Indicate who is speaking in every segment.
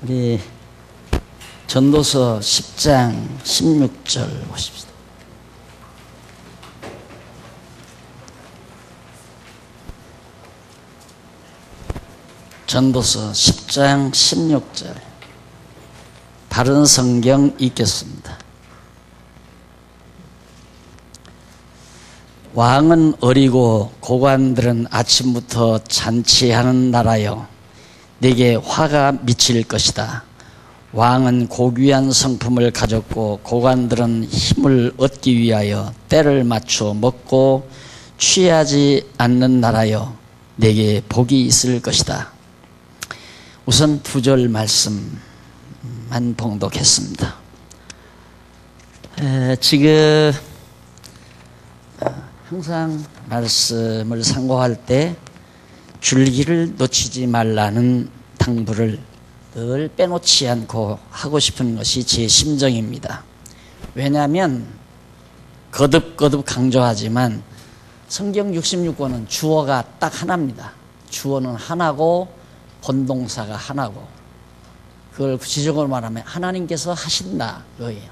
Speaker 1: 우리 전도서 10장 16절 보십시다. 전도서 10장 16절 바른 성경 읽겠습니다. 왕은 어리고 고관들은 아침부터 잔치하는 나라여 네게 화가 미칠 것이다. 왕은 고귀한 성품을 가졌고 고관들은 힘을 얻기 위하여 때를 맞춰 먹고 취하지 않는 나라여 네게 복이 있을 것이다. 우선 2절 말씀만 봉독했습니다. 지금 항상 말씀을 상고할 때 줄기를 놓치지 말라는 당부를 늘 빼놓지 않고 하고 싶은 것이 제 심정입니다. 왜냐하면 거듭거듭 강조하지만 성경 66권은 주어가 딱 하나입니다. 주어는 하나고 본동사가 하나고, 그걸 구체적으로 말하면 하나님께서 하신다 그거예요.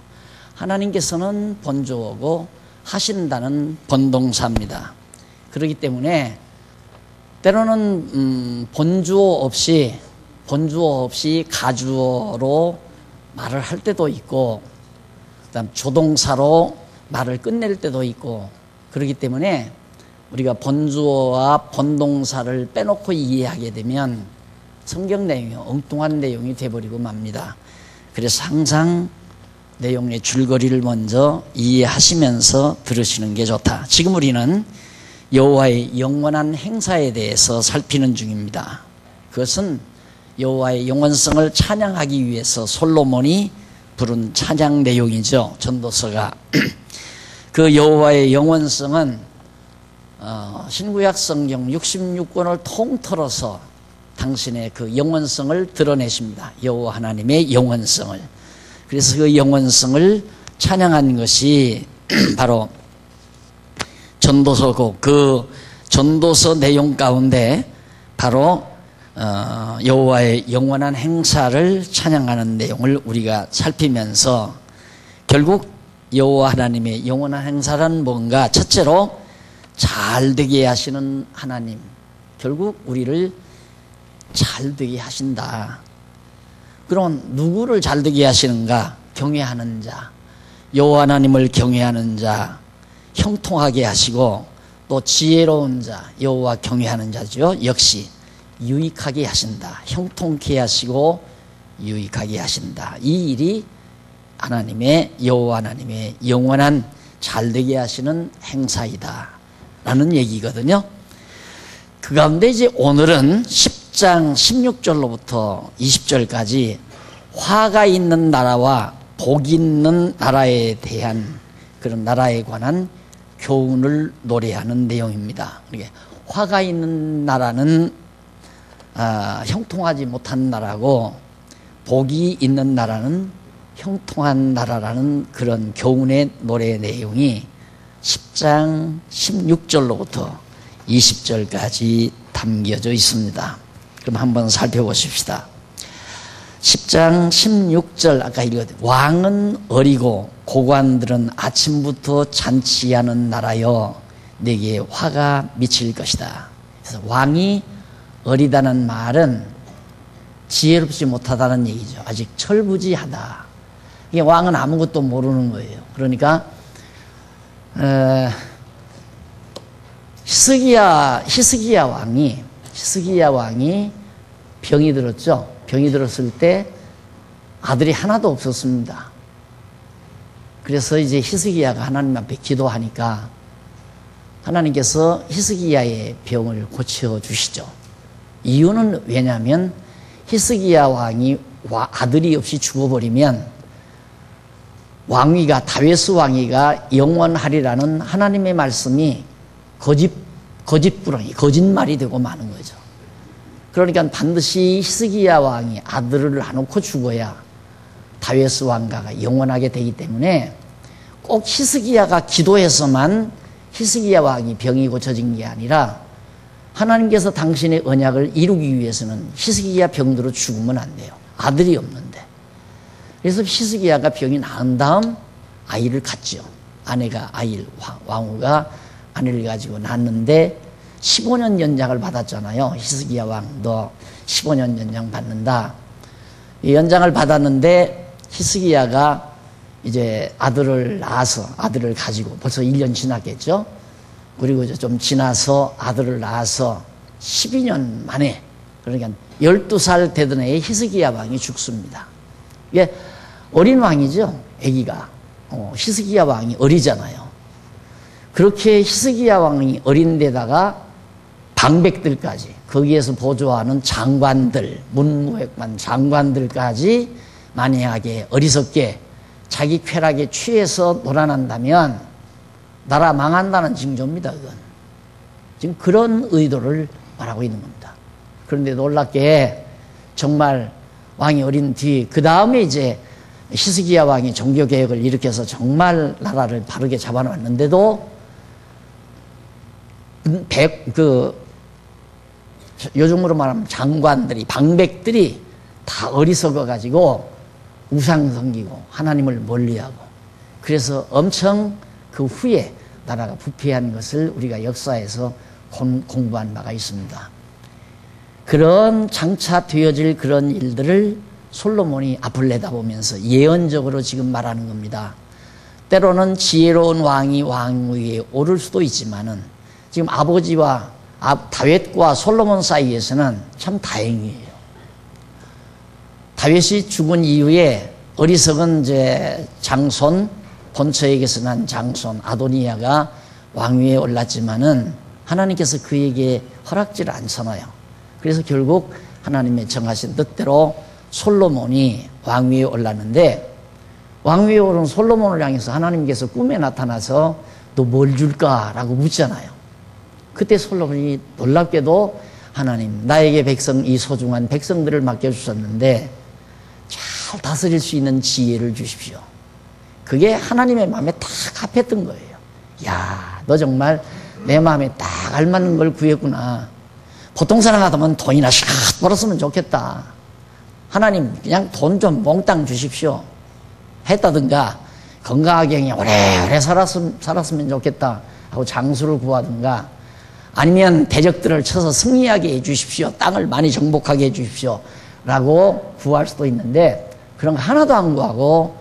Speaker 1: 하나님께서는 본주어고 하신다는 본동사입니다. 그렇기 때문에 때로는 본주어 없이 가주어로 말을 할 때도 있고, 그다음 조동사로 말을 끝낼 때도 있고, 그렇기 때문에 우리가 본주어와 본동사를 빼놓고 이해하게 되면 성경 내용이 엉뚱한 내용이 돼버리고 맙니다. 그래서 항상 내용의 줄거리를 먼저 이해하시면서 들으시는 게 좋다. 지금 우리는 여호와의 영원한 행사에 대해서 살피는 중입니다. 그것은 여호와의 영원성을 찬양하기 위해서 솔로몬이 부른 찬양 내용이죠. 전도서가. 그 여호와의 영원성은 신구약 성경 66권을 통틀어서 당신의 그 영원성을 드러내십니다. 여호와 하나님의 영원성을. 그래서 그 영원성을 찬양한 것이 바로 전도서고, 그 전도서 내용 가운데 바로 여호와의 영원한 행사를 찬양하는 내용을 우리가 살피면서, 결국 여호와 하나님의 영원한 행사란 뭔가, 첫째로 잘되게 하시는 하나님, 결국 우리를 잘되게 하신다. 그럼 누구를 잘되게 하시는가? 경외하는 자, 여호와 하나님을 경외하는 자 형통하게 하시고, 또 지혜로운 자, 여호와 경외하는 자죠. 역시 유익하게 하신다. 형통케 하시고 유익하게 하신다. 이 일이 하나님의, 여호와 하나님의 영원한 잘되게 하시는 행사이다 라는 얘기거든요. 그 가운데 이제 오늘은 10장 16절로부터 20절까지 화가 있는 나라와 복 있는 나라에 대한, 그런 나라에 관한 교훈을 노래하는 내용입니다. 화가 있는 나라는 형통하지 못한 나라고, 복이 있는 나라는 형통한 나라라는 그런 교훈의 노래 내용이 10장 16절로부터 20절까지 담겨져 있습니다. 그럼 한번 살펴보십시다. 10장 16절 아까 읽었듯이 왕은 어리고 고관들은 아침부터 잔치하는 나라여 네게 화가 미칠 것이다. 그래서 왕이 어리다는 말은 지혜롭지 못하다는 얘기죠. 아직 철부지하다. 이게 왕은 아무것도 모르는 거예요. 그러니까 히스기야 왕이 병이 들었죠. 병이 들었을 때 아들이 하나도 없었습니다. 그래서 이제 히스기야가 하나님 앞에 기도하니까 하나님께서 히스기야의 병을 고쳐주시죠. 이유는 왜냐하면 히스기야 왕이 아들이 없이 죽어버리면 왕위가, 다윗 왕위가 영원하리라는 하나님의 말씀이 거짓말이 되고 마는 거죠. 그러니까 반드시 히스기야 왕이 아들을 안놓고 죽어야 다윗 왕가가 영원하게 되기 때문에 꼭 히스기야가 기도해서만 히스기야 왕이 병이 고쳐진 게 아니라 하나님께서 당신의 언약을 이루기 위해서는 히스기야 병으로 죽으면 안 돼요. 아들이 없는데. 그래서 히스기야가 병이 나은 다음 아이를 갖죠. 아내가 왕후가 아내를 가지고 낳았는데 15년 연장을 받았잖아요. 히스기야 왕도 15년 연장 받는다. 이 연장을 받았는데 히스기야가 이제 아들을 낳아서 아들을 가지고 벌써 1년 지났겠죠. 그리고 이제 좀 지나서 아들을 낳아서 12년 만에, 그러니까 12살 되던 해에 히스기야 왕이 죽습니다. 이게 어린 왕이죠. 아기가. 히스기야 왕이 어리잖아요. 그렇게 히스기야 왕이 어린 데다가 방백들까지, 거기에서 보조하는 장관들, 문무백관 장관들까지 만약에 어리석게 자기 쾌락에 취해서 놀아난다면 나라 망한다는 징조입니다. 그건 지금 그런 의도를 말하고 있는 겁니다. 그런데 놀랍게 정말 왕이 어린 뒤 그 다음에 이제 히스기야 왕이 종교개혁을 일으켜서 정말 나라를 바르게 잡아놨는데도 요즘으로 말하면 장관들이, 방백들이 다 어리석어 가지고 우상 섬기고 하나님을 멀리하고, 그래서 엄청 그 후에 나라가 부패한 것을 우리가 역사에서 공부한 바가 있습니다. 그런 장차 되어질 그런 일들을 솔로몬이 앞을 내다보면서 예언적으로 지금 말하는 겁니다. 때로는 지혜로운 왕이 왕위에 오를 수도 있지만은 지금 아버지와 다윗과 솔로몬 사이에서는 참 다행이에요. 다윗이 죽은 이후에 어리석은 이제 장손, 본처에게서 난 장손 아도니아가 왕위에 올랐지만은 하나님께서 그에게 허락지를 않잖아요. 그래서 결국 하나님의 정하신 뜻대로 솔로몬이 왕위에 올랐는데, 왕위에 오른 솔로몬을 향해서 하나님께서 꿈에 나타나서 너 뭘 줄까라고 묻잖아요. 그때 솔로몬이 놀랍게도 하나님, 나에게 이 소중한 백성들을 맡겨주셨는데 잘 다스릴 수 있는 지혜를 주십시오. 그게 하나님의 마음에 딱 합했던 거예요. 야, 너 정말 내 마음에 딱 알맞는 걸 구했구나. 보통 사람 같으면 돈이나 샥 벌었으면 좋겠다. 하나님 그냥 돈 좀 몽땅 주십시오 했다든가, 건강하게 그냥 오래오래 살았으면 좋겠다 하고 장수를 구하든가, 아니면 대적들을 쳐서 승리하게 해주십시오, 땅을 많이 정복하게 해주십시오 라고 구할 수도 있는데, 그런 거 하나도 안 구하고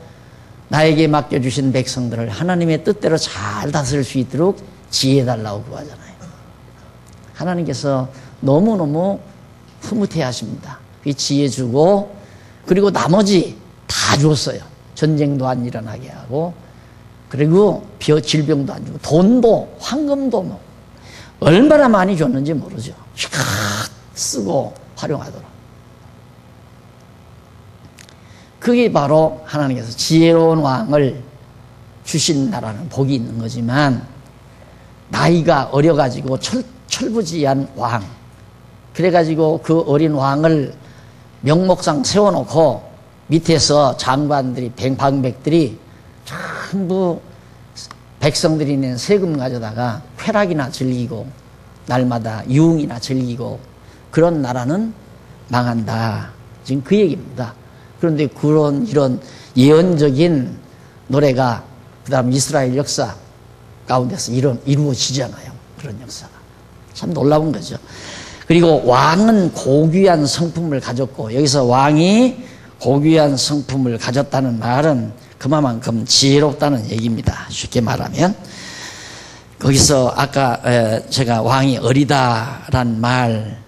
Speaker 1: 나에게 맡겨주신 백성들을 하나님의 뜻대로 잘 다스릴 수 있도록 지혜해달라고 구하잖아요. 하나님께서 너무너무 흐뭇해 하십니다. 지혜 주고, 그리고 나머지 다 주었어요. 전쟁도 안 일어나게 하고, 그리고 질병도 안 주고, 돈도 황금도 뭐 얼마나 많이 줬는지 모르죠. 샥 쓰고 활용하도록. 그게 바로 하나님께서 지혜로운 왕을 주신다라는 복이 있는 거지만, 나이가 어려가지고 철부지한 왕, 그래가지고 그 어린 왕을 명목상 세워놓고 밑에서 장관들이, 방백들이 전부 백성들이 낸 세금 가져다가 쾌락이나 즐기고 날마다 유흥이나 즐기고, 그런 나라는 망한다. 지금 그 얘기입니다. 그런데 이런 예언적인 노래가 그 다음 이스라엘 역사 가운데서 이루어지잖아요. 그런 역사가 참 놀라운 거죠. 그리고 왕은 고귀한 성품을 가졌고, 여기서 왕이 고귀한 성품을 가졌다는 말은 그만큼 지혜롭다는 얘기입니다. 쉽게 말하면 거기서 아까 제가 왕이 어리다란 말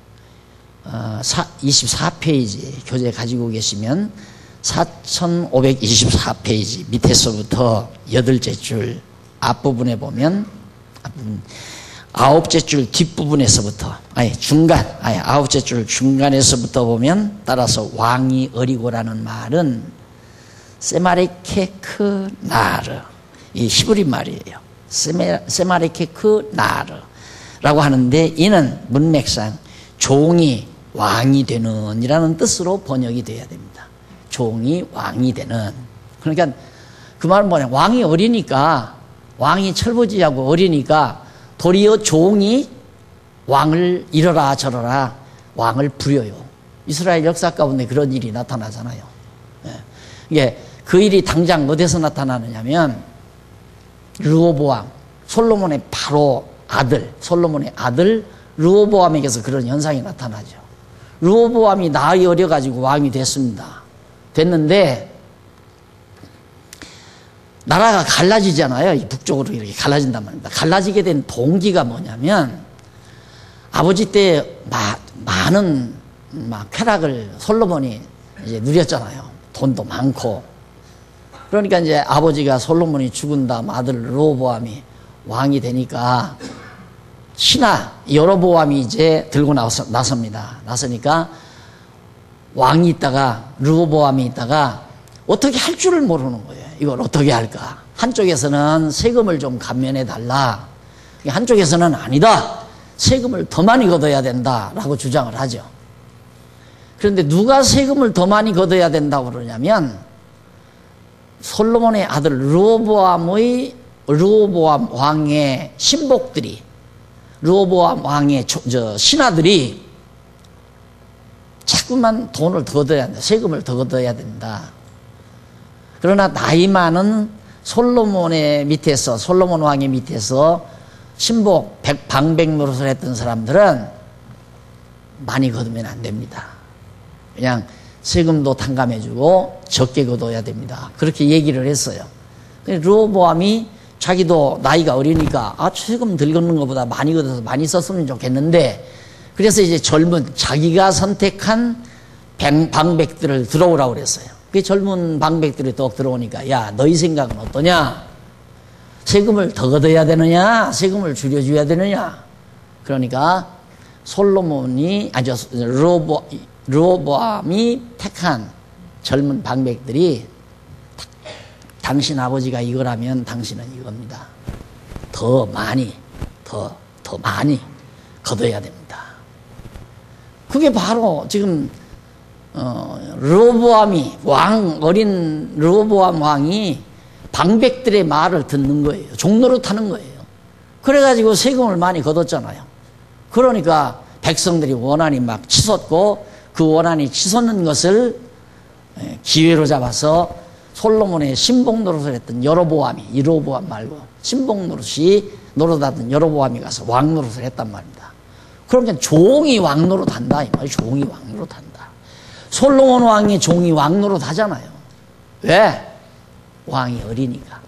Speaker 1: 24페이지 교재 가지고 계시면 4524페이지 밑에서부터 8째 줄 앞부분에 보면 9째 줄 뒷부분에서부터, 아홉째 줄 중간에서부터 보면, 따라서 왕이 어리고라는 말은 세마레케크 나르, 이 히브리 말이에요. 세마레케크 나르라고 하는데, 이는 문맥상 종이 왕이 되는 이라는 뜻으로 번역이 돼야 됩니다. 종이 왕이 되는. 그러니까 그 말은 뭐냐, 왕이 어리니까, 왕이 철부지하고 어리니까 도리어 종이 왕을 이러라 저러라 왕을 부려요. 이스라엘 역사 가운데 그런 일이 나타나잖아요. 예. 이게 그 일이 당장 어디서 나타나느냐면 르호보암, 솔로몬의 바로 아들, 솔로몬의 아들 르호보암에게서 그런 현상이 나타나죠. 르호보암이 나이 어려가지고 왕이 됐습니다. 됐는데 나라가 갈라지잖아요. 북쪽으로 이렇게 갈라진단 말입니다. 갈라지게 된 동기가 뭐냐면 아버지 때 많은 쾌락을 솔로몬이 이제 누렸잖아요. 돈도 많고. 그러니까 이제 아버지가 솔로몬이 죽은 다음 아들 르호보암이 왕이 되니까 신하 여로보암이 이제 들고 나섭니다. 나서니까 왕이 있다가 르호보암이 있다가 어떻게 할 줄을 모르는 거예요. 이걸 어떻게 할까? 한쪽에서는 세금을 좀 감면해 달라. 한쪽에서는 아니다. 세금을 더 많이 걷어야 된다라고 주장을 하죠. 그런데 누가 세금을 더 많이 걷어야 된다고 그러냐면 솔로몬의 아들 르호보암 왕의 신복들이 르호보암 왕의 신하들이 자꾸만 돈을 더 걷어야 된다. 세금을 더 걷어야 된다. 그러나 나이 많은 솔로몬 왕의 밑에서 신복 방백 노릇을 했던 사람들은 많이 걷으면 안 됩니다. 그냥 세금도 탕감해주고 적게 걷어야 됩니다. 그렇게 얘기를 했어요. 르호보암이 자기도 나이가 어리니까 세금 덜 걷는 것보다 많이 걷어서 많이 썼으면 좋겠는데 그래서 이제 젊은 자기가 선택한 방백들을 들어오라고 그랬어요. 그 젊은 방백들이 또 들어오니까 야 너희 생각은 어떠냐? 세금을 더 걷어야 되느냐? 세금을 줄여줘야 되느냐? 그러니까 르호보암이 택한 젊은 방백들이 당신 아버지가 이거라면 당신은 이겁니다. 더 많이 걷어야 됩니다. 그게 바로 지금 어린 르호보암 왕이 방백들의 말을 듣는 거예요. 종노릇 하는 거예요. 그래가지고 세금을 많이 걷었잖아요. 그러니까 백성들이 원한이 막 치솟고 그 원한이 치솟는 것을 기회로 잡아서 솔로몬의 신복 노릇을 했던 여로보암이, 르호보암 말고 신복 노릇하던 여로보암이 가서 왕 노릇을 했단 말입니다. 그러니까 종이 왕 노릇한다 이 말이에요. 종이 왕 노릇한다. 솔로몬 왕이 종이 왕 노릇하잖아요. 왜? 왕이 어리니까.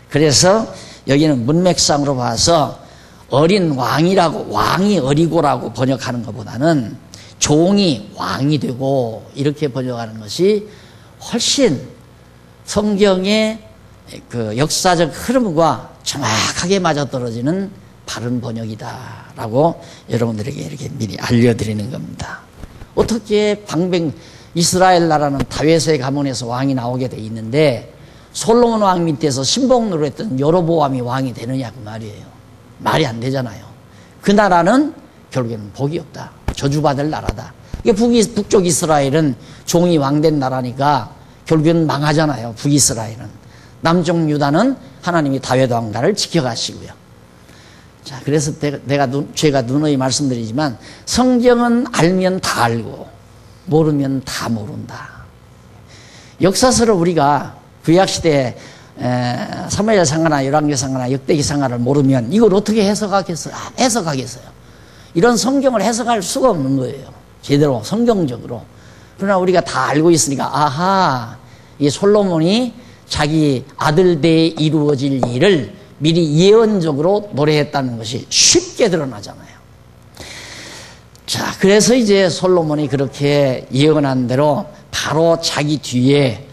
Speaker 1: 그래서 여기는 문맥상으로 봐서 어린 왕이 어리고라고 번역하는 것보다는 종이 왕이 되고 이렇게 번역하는 것이 훨씬 성경의 그 역사적 흐름과 정확하게 맞아떨어지는 바른 번역이다라고 여러분들에게 이렇게 미리 알려드리는 겁니다. 어떻게 이스라엘 나라는 다윗의 가문에서 왕이 나오게 돼 있는데 솔로몬 왕 밑에서 신복노릇 했던 여로보암이 왕이 되느냐 그 말이에요. 말이 안 되잖아요. 그 나라는 결국에는 복이 없다. 저주받을 나라다. 이게 북쪽 이스라엘은 종이 왕된 나라니까 결국에는 망하잖아요. 북이스라엘은. 남쪽 유다는 하나님이 다윗 왕가를 지켜가시고요. 자, 그래서 제가 누누이 말씀드리지만 성경은 알면 다 알고 모르면 다 모른다. 역사서를 우리가 구약시대 사무엘상하나 열왕기상하나 역대기상하를 모르면 이걸 어떻게 해석하겠어요? 이런 성경을 해석할 수가 없는 거예요. 제대로 성경적으로. 그러나 우리가 다 알고 있으니까 아하, 이 솔로몬이 자기 아들 때에 이루어질 일을 미리 예언적으로 노래했다는 것이 쉽게 드러나잖아요. 자, 그래서 이제 솔로몬이 그렇게 예언한 대로 바로 자기 뒤에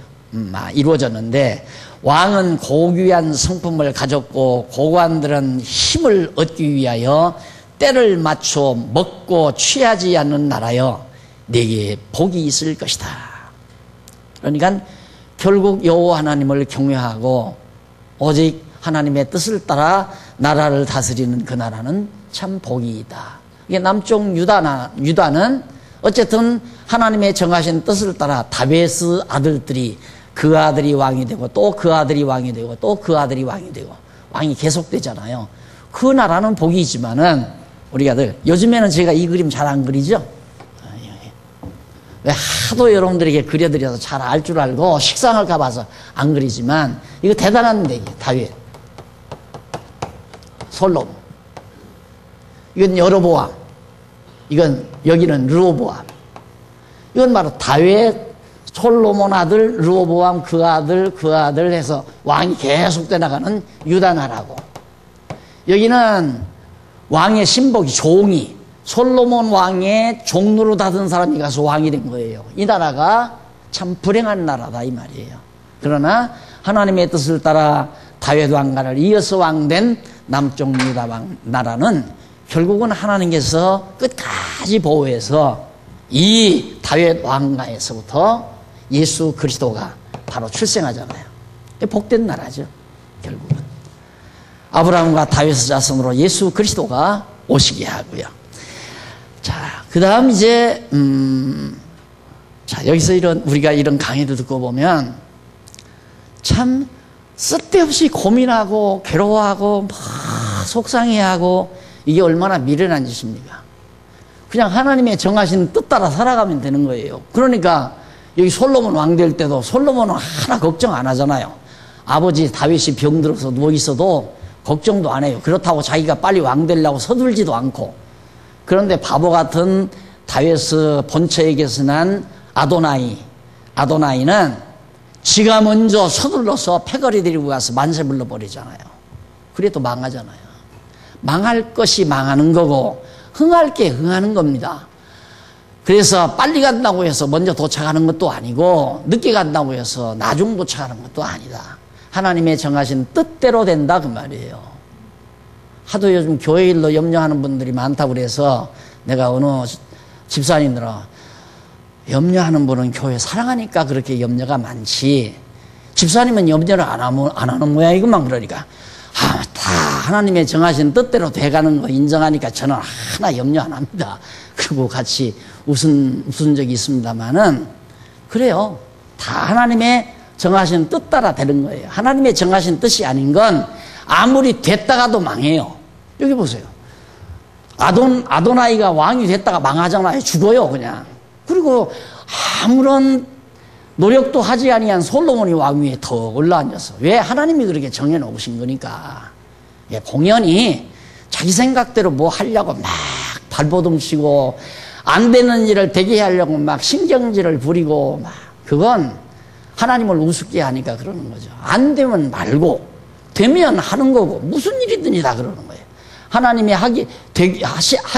Speaker 1: 이루어졌는데 왕은 고귀한 성품을 가졌고 고관들은 힘을 얻기 위하여 때를 맞춰 먹고 취하지 않는 나라여 내게 복이 있을 것이다. 그러니까 결국 여호와 하나님을 경외하고 오직 하나님의 뜻을 따라 나라를 다스리는 그 나라는 참 복이 있다. 이게 남쪽 유다는 어쨌든 하나님의 정하신 뜻을 따라 다윗의 아들들이 그 아들이 왕이 되고 또 그 아들이 왕이 되고 또 그 아들이 왕이 되고 왕이 계속되잖아요. 그 나라는 복이지만은 우리가 요즘에는 제가 이 그림 잘 안 그리죠? 왜 하도 여러분들에게 그려드려서 잘 알 줄 알고 식상할까 봐서 안 그리지만 이거 대단한 얘기예요. 다윗, 솔로몬. 이건 여로보암, 이건 여기는 르호보암. 이건 바로 다윗, 솔로몬 아들, 르호보암 그 아들, 그 아들 해서 왕이 계속돼 나가는 유다 나라고. 여기는 왕의 신복이 종이, 솔로몬 왕의 종로로 다든 사람이 가서 왕이 된 거예요. 이 나라가 참 불행한 나라다 이 말이에요. 그러나 하나님의 뜻을 따라 다윗 왕가를 이어서 왕된 남쪽 유다 왕 나라는 결국은 하나님께서 끝까지 보호해서 이 다윗 왕가에서부터 예수 그리스도가 바로 출생하잖아요. 복된 나라죠. 결국은 아브라함과 다윗의 자손으로 예수 그리스도가 오시게 하고요. 자, 그 다음 이제 자, 여기서 우리가 이런 강의를 듣고 보면 참 쓸데없이 고민하고 괴로워하고 막 속상해하고 이게 얼마나 미련한 짓입니까? 그냥 하나님의 정하신 뜻 따라 살아가면 되는 거예요. 그러니까 여기 솔로몬 왕 될 때도 솔로몬은 하나 걱정 안 하잖아요. 아버지 다윗이 병들어서 누워 있어도 걱정도 안 해요. 그렇다고 자기가 빨리 왕 되려고 서둘지도 않고. 그런데 바보 같은 다윗의 본처에게서 난 아도나이는 지가 먼저 서둘러서 패거리 데리고 가서 만세 불러버리잖아요. 그래도 망하잖아요. 망할 것이 망하는 거고 흥할 게 흥하는 겁니다. 그래서 빨리 간다고 해서 먼저 도착하는 것도 아니고 늦게 간다고 해서 나중 도착하는 것도 아니다. 하나님의 정하신 뜻대로 된다 그 말이에요. 하도 요즘 교회 일로 염려하는 분들이 많다고 그래서 내가 어느 집사님들은 염려하는 분은 교회 사랑하니까 그렇게 염려가 많지 집사님은 염려를 안 하는 모양이구만. 그러니까 다 하나님의 정하신 뜻대로 돼가는 거 인정하니까 저는 하나 염려 안 합니다. 그리고 같이 웃은 적이 있습니다만은 그래요. 다 하나님의 정하신 뜻 따라 되는 거예요. 하나님의 정하신 뜻이 아닌 건 아무리 됐다가도 망해요. 여기 보세요. 아도나이가 왕이 됐다가 망하잖아요. 죽어요 그냥. 그리고 아무런 노력도 하지 아니한 솔로몬이 왕 위에 더 올라앉아서 왜 하나님이 그렇게 정해놓으신 거니까. 예, 공연히 자기 생각대로 뭐 하려고 막 발버둥 치고 안 되는 일을 되게 하려고 막 신경질을 부리고 막 그건 하나님을 우습게 하니까 그러는 거죠. 안 되면 말고 되면 하는 거고 무슨 일이든지 다 그러는 거예요. 하나님이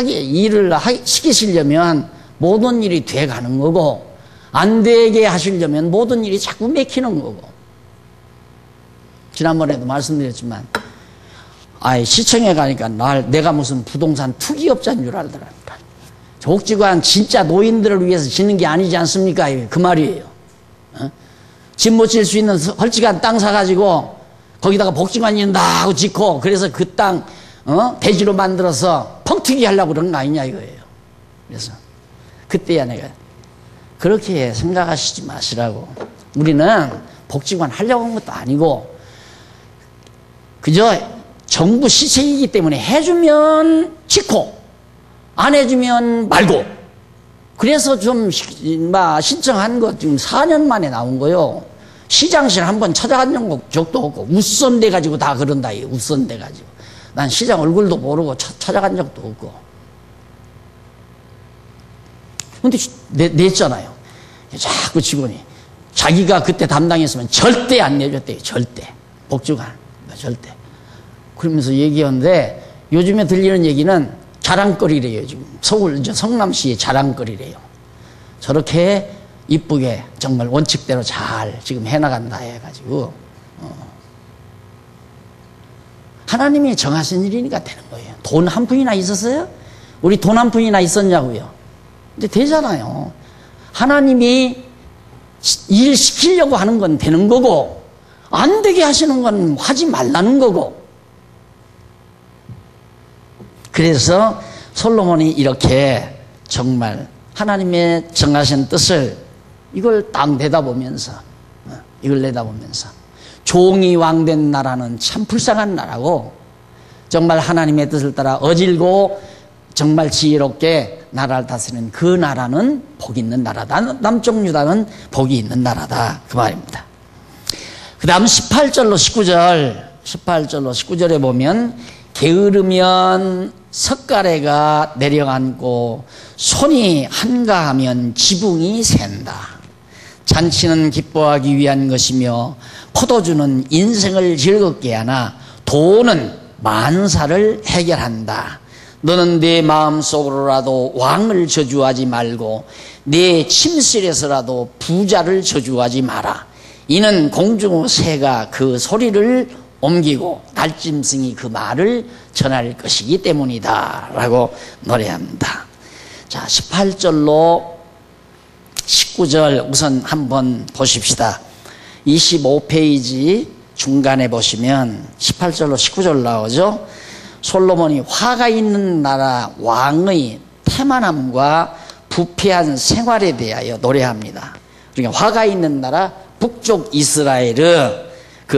Speaker 1: 일을 시키시려면 모든 일이 돼 가는 거고 안 되게 하시려면 모든 일이 자꾸 맥히는 거고. 지난번에도 말씀드렸지만 시청에 가니까 내가 무슨 부동산 투기업자인 줄 알더라니까. 족지관 진짜 노인들을 위해서 짓는 게 아니지 않습니까? 그 말이에요. 집 못 질 수 있는 헐찌간 땅 사가지고 거기다가 복지관 있는다 하고 짓고 그래서 그 땅 대지로 만들어서 펑튀기 하려고 그런 거 아니냐 이거예요. 그래서 그때야 내가 그렇게 생각하시지 마시라고. 우리는 복지관 하려고 한 것도 아니고 그저 정부 시책이기 때문에 해주면 짓고 안 해주면 말고. 그래서 좀 신청한 거 지금 4년 만에 나온 거요. 시장실 한번 찾아간 적도 없고 웃선대 가지고 다 그런다. 웃선대 가지고 난 시장 얼굴도 모르고 찾아간 적도 없고. 근데 냈잖아요. 자꾸 직원이 자기가 그때 담당했으면 절대 안 내줬대요. 절대. 복지관 절대. 그러면서 얘기하는데 요즘에 들리는 얘기는 자랑거리래요. 지금 서울 성남시의 자랑거리래요. 저렇게 이쁘게 정말 원칙대로 잘 지금 해나간다 해가지고 하나님이 정하신 일이니까 되는 거예요. 돈 한 푼이나 있었어요? 우리 돈 한 푼이나 있었냐고요? 근데 되잖아요. 하나님이 일 시키려고 하는 건 되는 거고 안 되게 하시는 건 하지 말라는 거고. 그래서 솔로몬이 이렇게 정말 하나님의 정하신 뜻을 이걸 딱 내다보면서 종이 왕된 나라는 참 불쌍한 나라고 정말 하나님의 뜻을 따라 어질고 정말 지혜롭게 나라를 다스리는 그 나라는 복이 있는 나라다. 남쪽 유다는 복이 있는 나라다. 그 말입니다. 그 다음 18절로 19절에 보면 게으르면 석가래가 내려앉고 손이 한가하면 지붕이 샌다. 잔치는 기뻐하기 위한 것이며 포도주는 인생을 즐겁게 하나 돈은 만사를 해결한다. 너는 내 마음속으로라도 왕을 저주하지 말고 내 침실에서라도 부자를 저주하지 마라. 이는 공중의 새가 그 소리를 옮기고 날짐승이 그 말을 전할 것이기 때문이다 라고 노래합니다. 자, 18절로 19절 우선 한번 보십시다. 25페이지 중간에 보시면 18절로 19절 나오죠. 솔로몬이 화가 있는 나라 왕의 태만함과 부패한 생활에 대하여 노래합니다. 그러니까 화가 있는 나라 북쪽 이스라엘의 그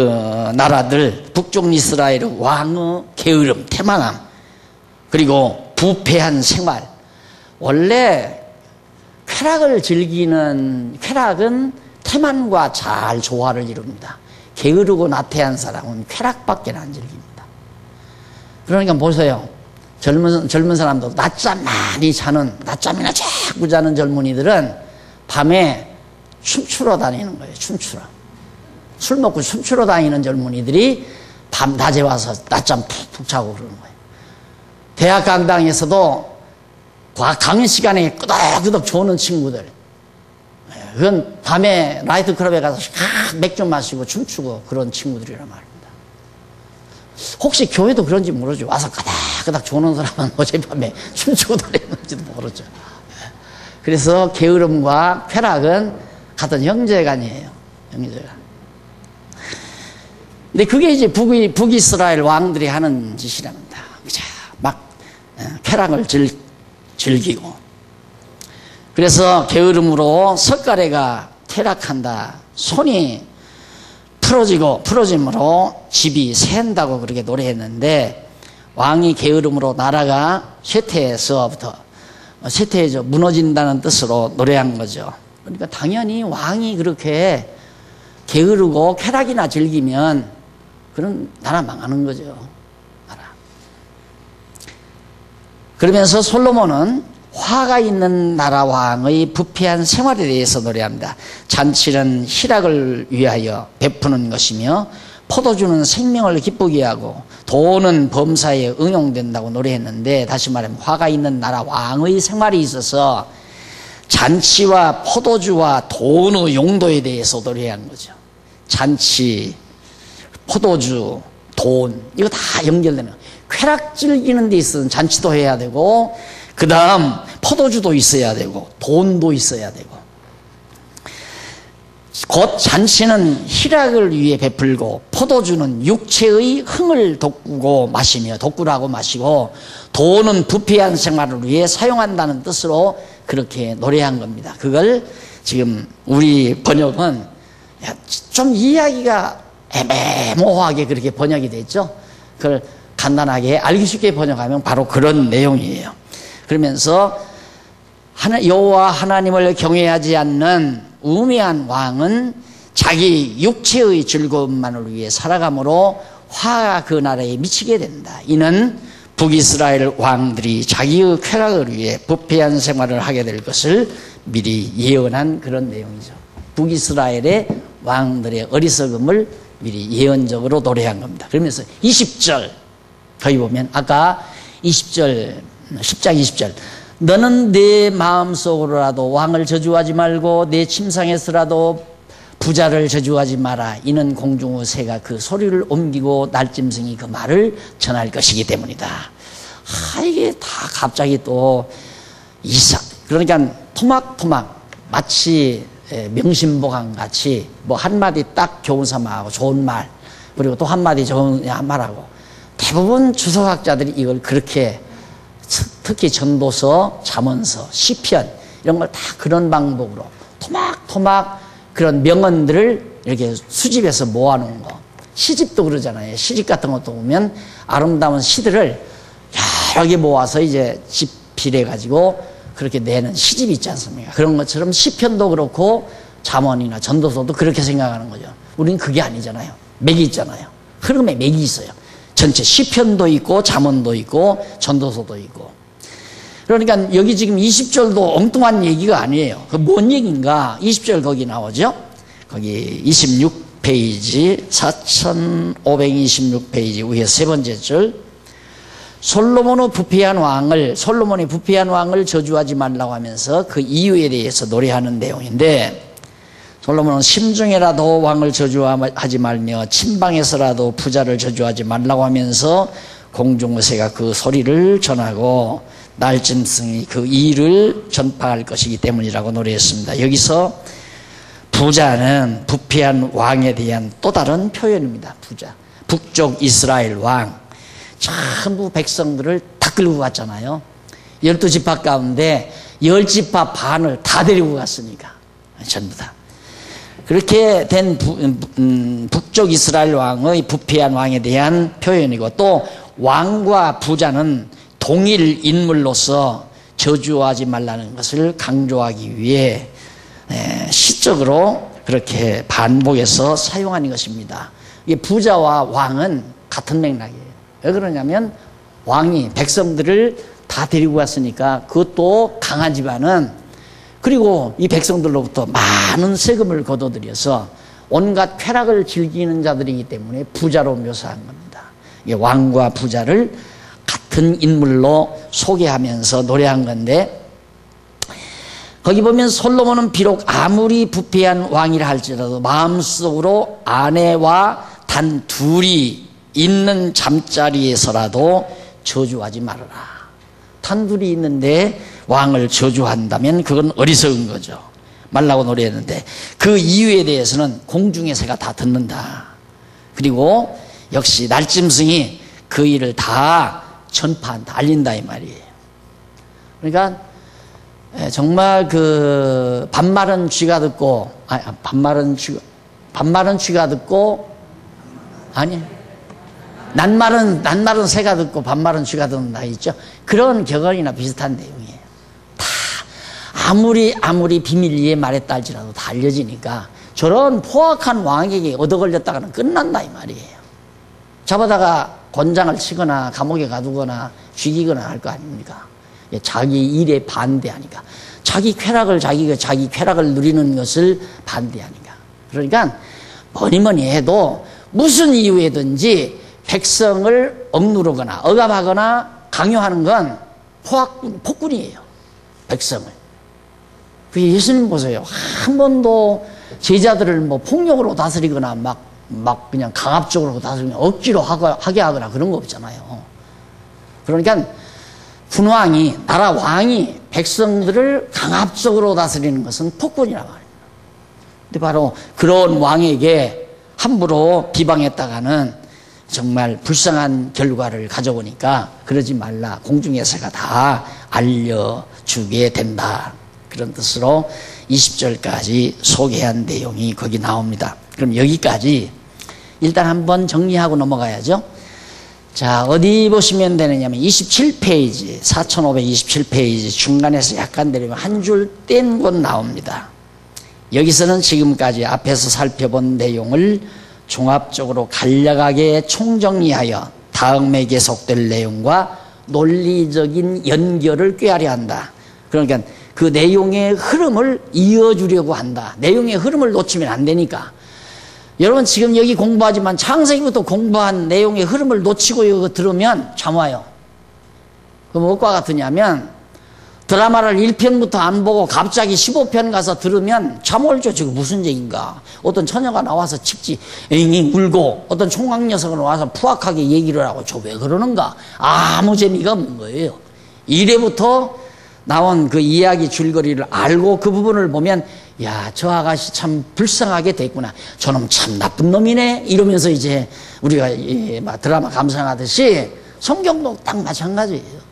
Speaker 1: 나라들, 북쪽 이스라엘의 왕의 게으름, 태만함, 그리고 부패한 생활. 원래 쾌락은 태만과 잘 조화를 이룹니다. 게으르고 나태한 사람은 쾌락밖에 안 즐깁니다. 그러니까 보세요. 젊은 사람도 낮잠 많이 자는, 낮잠이나 자꾸 자는 젊은이들은 밤에 춤추러 다니는 거예요. 춤추러. 술 먹고 춤추러 다니는 젊은이들이 낮에 와서 낮잠 푹푹 자고 그러는 거예요. 대학 강당에서도 강의 시간에 끄덕끄덕 조는 친구들, 그건 밤에 나이트클럽에 가서 맥주 마시고 춤추고 그런 친구들이란 말입니다. 혹시 교회도 그런지 모르죠. 와서 끄덕끄덕 조는 사람은 어젯밤에 춤추고 다니는지도 모르죠. 그래서 게으름과 쾌락은 같은 형제간이에요. 형제간. 근데 그게 이제 북이스라엘 왕들이 하는 짓이랍니다. 막 쾌락을 즐기고. 그래서 게으름으로 석가래가 퇴락한다. 손이 풀어짐으로 집이 샌다고 그렇게 노래했는데, 왕이 게으름으로 나라가 쇠퇴해서 무너진다는 뜻으로 노래한 거죠. 그러니까 당연히 왕이 그렇게 게으르고 쾌락이나 즐기면 그런 나라 망하는 거죠. 나라. 그러면서 솔로몬은 화가 있는 나라 왕의 부패한 생활에 대해서 노래합니다. 잔치는 희락을 위하여 베푸는 것이며 포도주는 생명을 기쁘게 하고 돈은 범사에 응용된다고 노래했는데, 다시 말하면 화가 있는 나라 왕의 생활이 있어서 잔치와 포도주와 돈의 용도에 대해서 노래한 거죠. 잔치, 포도주, 돈, 이거 다 연결되는 거예요. 쾌락 즐기는 데 있어서는 잔치도 해야 되고, 그 다음 포도주도 있어야 되고, 돈도 있어야 되고. 곧 잔치는 희락을 위해 베풀고, 포도주는 육체의 흥을 돋구라고 마시고, 돈은 부패한 생활을 위해 사용한다는 뜻으로 그렇게 노래한 겁니다. 그걸 지금 우리 번역은 좀 이해하기가 애매모호하게 그렇게 번역이 됐죠. 그걸 간단하게 알기 쉽게 번역하면 바로 그런 내용이에요. 그러면서 여호와 하나님을 경외하지 않는 우매한 왕은 자기 육체의 즐거움만을 위해 살아감으로 화가 그 나라에 미치게 된다. 이는 북이스라엘 왕들이 자기의 쾌락을 위해 부패한 생활을 하게 될 것을 미리 예언한 그런 내용이죠. 북이스라엘의 왕들의 어리석음을 미리 예언적으로 노래한 겁니다. 그러면서 20절 거기 보면 아까 10장 20절, 너는 내 마음속으로라도 왕을 저주하지 말고 내 침상에서라도 부자를 저주하지 마라. 이는 공중의 새가 그 소리를 옮기고 날짐승이 그 말을 전할 것이기 때문이다. 이게 다 갑자기 또 그러니까 토막토막 마치 명심보감 같이 뭐 한마디 딱 교훈삼아하고 좋은 말, 그리고 또 한마디 좋은 말하고, 대부분 주석학자들이 이걸 그렇게, 특히 전도서, 잠언서, 시편 이런 걸 다 그런 방법으로 토막토막 그런 명언들을 이렇게 수집해서 모아놓은 거. 시집도 그러잖아요. 시집 같은 것도 보면 아름다운 시들을 여러 개 모아서 이제 집필해가지고 그렇게 내는 시집이 있지 않습니까? 그런 것처럼 시편도 그렇고 잠언이나 전도서도 그렇게 생각하는 거죠. 우리는 그게 아니잖아요. 맥이 있잖아요. 흐름에 맥이 있어요. 전체 시편도 있고 잠언도 있고 전도서도 있고. 그러니까 여기 지금 20절도 엉뚱한 얘기가 아니에요. 그 뭔 얘기인가? 20절 거기 나오죠. 거기 26페이지 4526페이지 위에 세 번째 절. 솔로몬이 부패한 왕을 저주하지 말라고 하면서 그 이유에 대해서 노래하는 내용인데, 솔로몬은 심중에라도 왕을 저주하지 말며 침방에서라도 부자를 저주하지 말라고 하면서 공중새가 그 소리를 전하고 날짐승이 그 일을 전파할 것이기 때문이라고 노래했습니다. 여기서 부자는 부패한 왕에 대한 또 다른 표현입니다. 부자, 북쪽 이스라엘 왕, 전부 백성들을 다 끌고 갔잖아요. 12지파 가운데 10지파 반을 다 데리고 갔으니까 전부 다. 그렇게 된 북쪽 이스라엘 왕의 부패한 왕에 대한 표현이고, 또 왕과 부자는 동일 인물로서 저주하지 말라는 것을 강조하기 위해 시적으로 그렇게 반복해서 사용하는 것입니다. 이게 부자와 왕은 같은 맥락이에요. 왜 그러냐면 왕이 백성들을 다 데리고 갔으니까, 그것도 강한 집안은, 그리고 이 백성들로부터 많은 세금을 거둬들여서 온갖 쾌락을 즐기는 자들이기 때문에 부자로 묘사한 겁니다. 이게 왕과 부자를 같은 인물로 소개하면서 노래한 건데, 거기 보면 솔로몬은 비록 아무리 부패한 왕이라 할지라도 마음속으로 아내와 단 둘이 있는 잠자리에서라도 저주하지 말아라. 단둘이 있는데 왕을 저주한다면 그건 어리석은 거죠. 말라고 노래했는데, 그 이유에 대해서는 공중의 새가 다 듣는다. 그리고 역시 날짐승이 그 일을 다 전파한다, 알린다 이 말이에요. 그러니까 정말 그 반말은 쥐가 듣고, 반말은 쥐가 듣고, 아니, 낱말은 새가 듣고 반말은 쥐가 듣는다 있죠. 그런 격언이나 비슷한 내용이에요. 다 아무리 비밀리에 말했다 할지라도 다 알려지니까 저런 포악한 왕에게 얻어 걸렸다가는 끝난다 이 말이에요. 잡아다가 권장을 치거나 감옥에 가두거나 죽이거나 할 거 아닙니까? 자기 일에 반대하니까, 자기 쾌락을 누리는 것을 반대하니까. 그러니까 뭐니 해도 무슨 이유에든지 백성을 억누르거나 억압하거나 강요하는 건 폭군이에요. 백성을. 그 예수님 보세요. 한 번도 제자들을 뭐 폭력으로 다스리거나 막 그냥 강압적으로 다스리거나 억지로 하게 하거나 그런 거 없잖아요. 그러니까 군왕이, 나라 왕이 백성들을 강압적으로 다스리는 것은 폭군이란 말입니다. 근데 바로 그런 왕에게 함부로 비방했다가는 정말 불쌍한 결과를 가져오니까 그러지 말라. 공중의 새가 다 알려주게 된다. 그런 뜻으로 20절까지 소개한 내용이 거기 나옵니다. 그럼 여기까지 일단 한번 정리하고 넘어가야죠. 자, 어디 보시면 되느냐면 27페이지, 4527페이지 중간에서 약간 내리면 한 줄 뗀 곳 나옵니다. 여기서는 지금까지 앞에서 살펴본 내용을 종합적으로 간략하게 총정리하여 다음에 계속될 내용과 논리적인 연결을 꾀하려 한다. 그러니까 그 내용의 흐름을 이어주려고 한다. 내용의 흐름을 놓치면 안 되니까. 여러분 지금 여기 공부하지만 창세기부터 공부한 내용의 흐름을 놓치고 이거 들으면 참 와요. 그럼 뭐과 같으냐면 드라마를 1편부터 안 보고 갑자기 15편 가서 들으면 참 올죠. 지금 무슨 얘기인가. 어떤 처녀가 나와서 칙지 앵앵 울고 어떤 총각 녀석은 와서 푸악하게 얘기를 하고 저 왜 그러는가. 아무 재미가 없는 거예요. 1회부터 나온 그 이야기 줄거리를 알고 그 부분을 보면 야, 저 아가씨 참 불쌍하게 됐구나. 저놈 참 나쁜 놈이네. 이러면서 이제 우리가 드라마 감상하듯이 성경도 딱 마찬가지예요.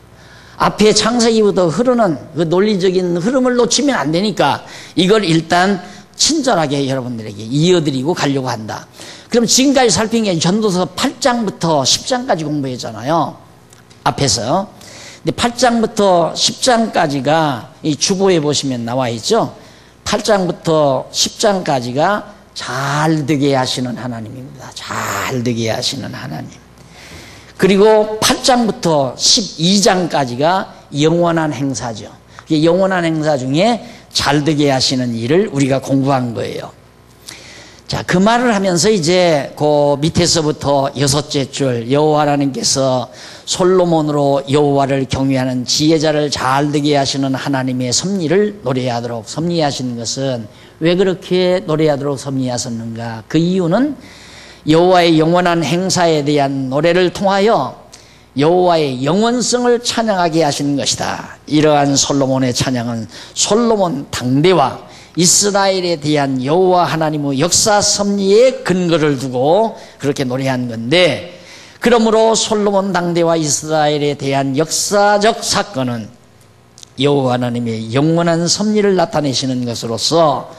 Speaker 1: 앞에 창세기부터 흐르는 그 논리적인 흐름을 놓치면 안 되니까 이걸 일단 친절하게 여러분들에게 이어드리고 가려고 한다. 그럼 지금까지 살핀 게 전도서 8장부터 10장까지 공부했잖아요. 앞에서. 근데 8장부터 10장까지가 이 주보에 보시면 나와 있죠. 8장부터 10장까지가 잘 되게 하시는 하나님입니다. 잘 되게 하시는 하나님. 그리고 8장부터 12장까지가 영원한 행사죠. 영원한 행사 중에 잘 되게 하시는 일을 우리가 공부한 거예요. 자, 그 말을 하면서 이제 그 밑에서부터 6째 줄, 여호와 하나님께서 솔로몬으로 여호와를 경외하는 지혜자를 잘 되게 하시는 하나님의 섭리를 노래하도록 섭리하시는 것은 왜 그렇게 노래하도록 섭리하셨는가? 그 이유는 여호와의 영원한 행사에 대한 노래를 통하여 여호와의 영원성을 찬양하게 하시는 것이다. 이러한 솔로몬의 찬양은 솔로몬 당대와 이스라엘에 대한 여호와 하나님의 역사 섭리에 근거를 두고 그렇게 노래한 건데, 그러므로 솔로몬 당대와 이스라엘에 대한 역사적 사건은 여호와 하나님의 영원한 섭리를 나타내시는 것으로서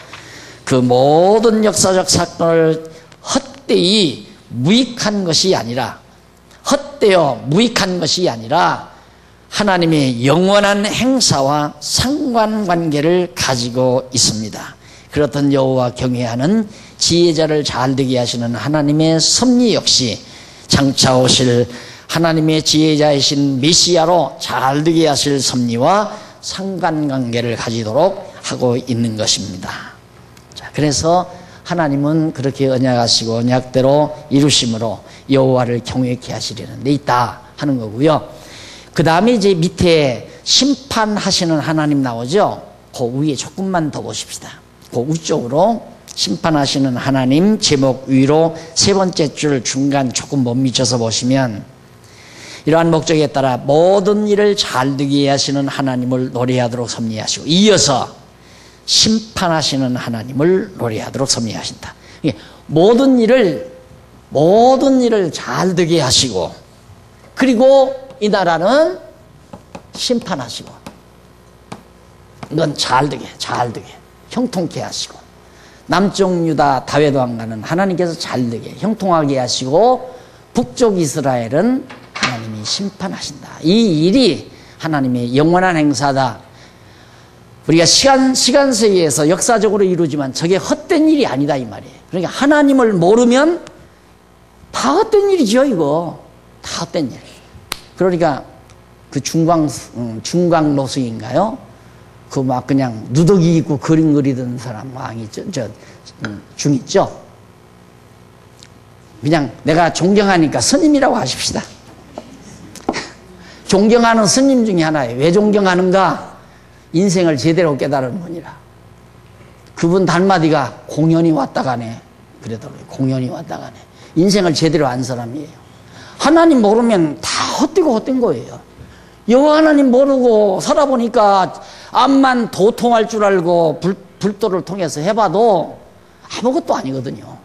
Speaker 1: 그 모든 역사적 사건을 헛되이 무익한 것이 아니라, 헛되어 무익한 것이 아니라 하나님의 영원한 행사와 상관관계를 가지고 있습니다. 그렇던 여호와 경외하는 지혜자를 잘 되게 하시는 하나님의 섭리 역시 장차 오실 하나님의 지혜자이신 메시아로 잘 되게 하실 섭리와 상관관계를 가지도록 하고 있는 것입니다. 자, 그래서 하나님은 그렇게 언약하시고 언약대로 이루심으로 여호와를 경외케 하시려는 데 있다 하는 거고요. 그 다음에 이제 밑에 심판하시는 하나님 나오죠. 그 위에 조금만 더 보십시다. 그 위쪽으로 심판하시는 하나님 제목 위로 세 번째 줄 중간 조금 못 미쳐서 보시면 이러한 목적에 따라 모든 일을 잘 되게 하시는 하나님을 노래하도록 섭리하시고, 이어서 심판하시는 하나님을 노래하도록 섭리하신다. 모든 일을 잘 되게 하시고, 그리고 이 나라는 심판하시고, 이건 잘 되게 형통케 하시고, 남쪽 유다 다윗 왕가는 하나님께서 잘 되게 형통하게 하시고, 북쪽 이스라엘은 하나님이 심판하신다. 이 일이 하나님의 영원한 행사다. 우리가 시간 세계에서 역사적으로 이루지만 저게 헛된 일이 아니다 이 말이에요. 그러니까 하나님을 모르면 다 헛된 일이죠. 이거 다 헛된 일. 그러니까 그 중광로승인가요? 그 막 그냥 누더기 입고 그림 그리던 사람 왕이 중 있죠. 그냥 내가 존경하니까 스님이라고 하십시다. 존경하는 스님 중에 하나예요. 왜 존경하는가? 인생을 제대로 깨달은 분이라. 그분 한마디가 공연이 왔다 가네 그러더라고요. 공연이 왔다 가네. 인생을 제대로 안 사람이에요. 하나님 모르면 다 헛되고 헛된 거예요. 여호와 하나님 모르고 살아보니까 암만 도통할 줄 알고 불도를 통해서 해봐도 아무것도 아니거든요.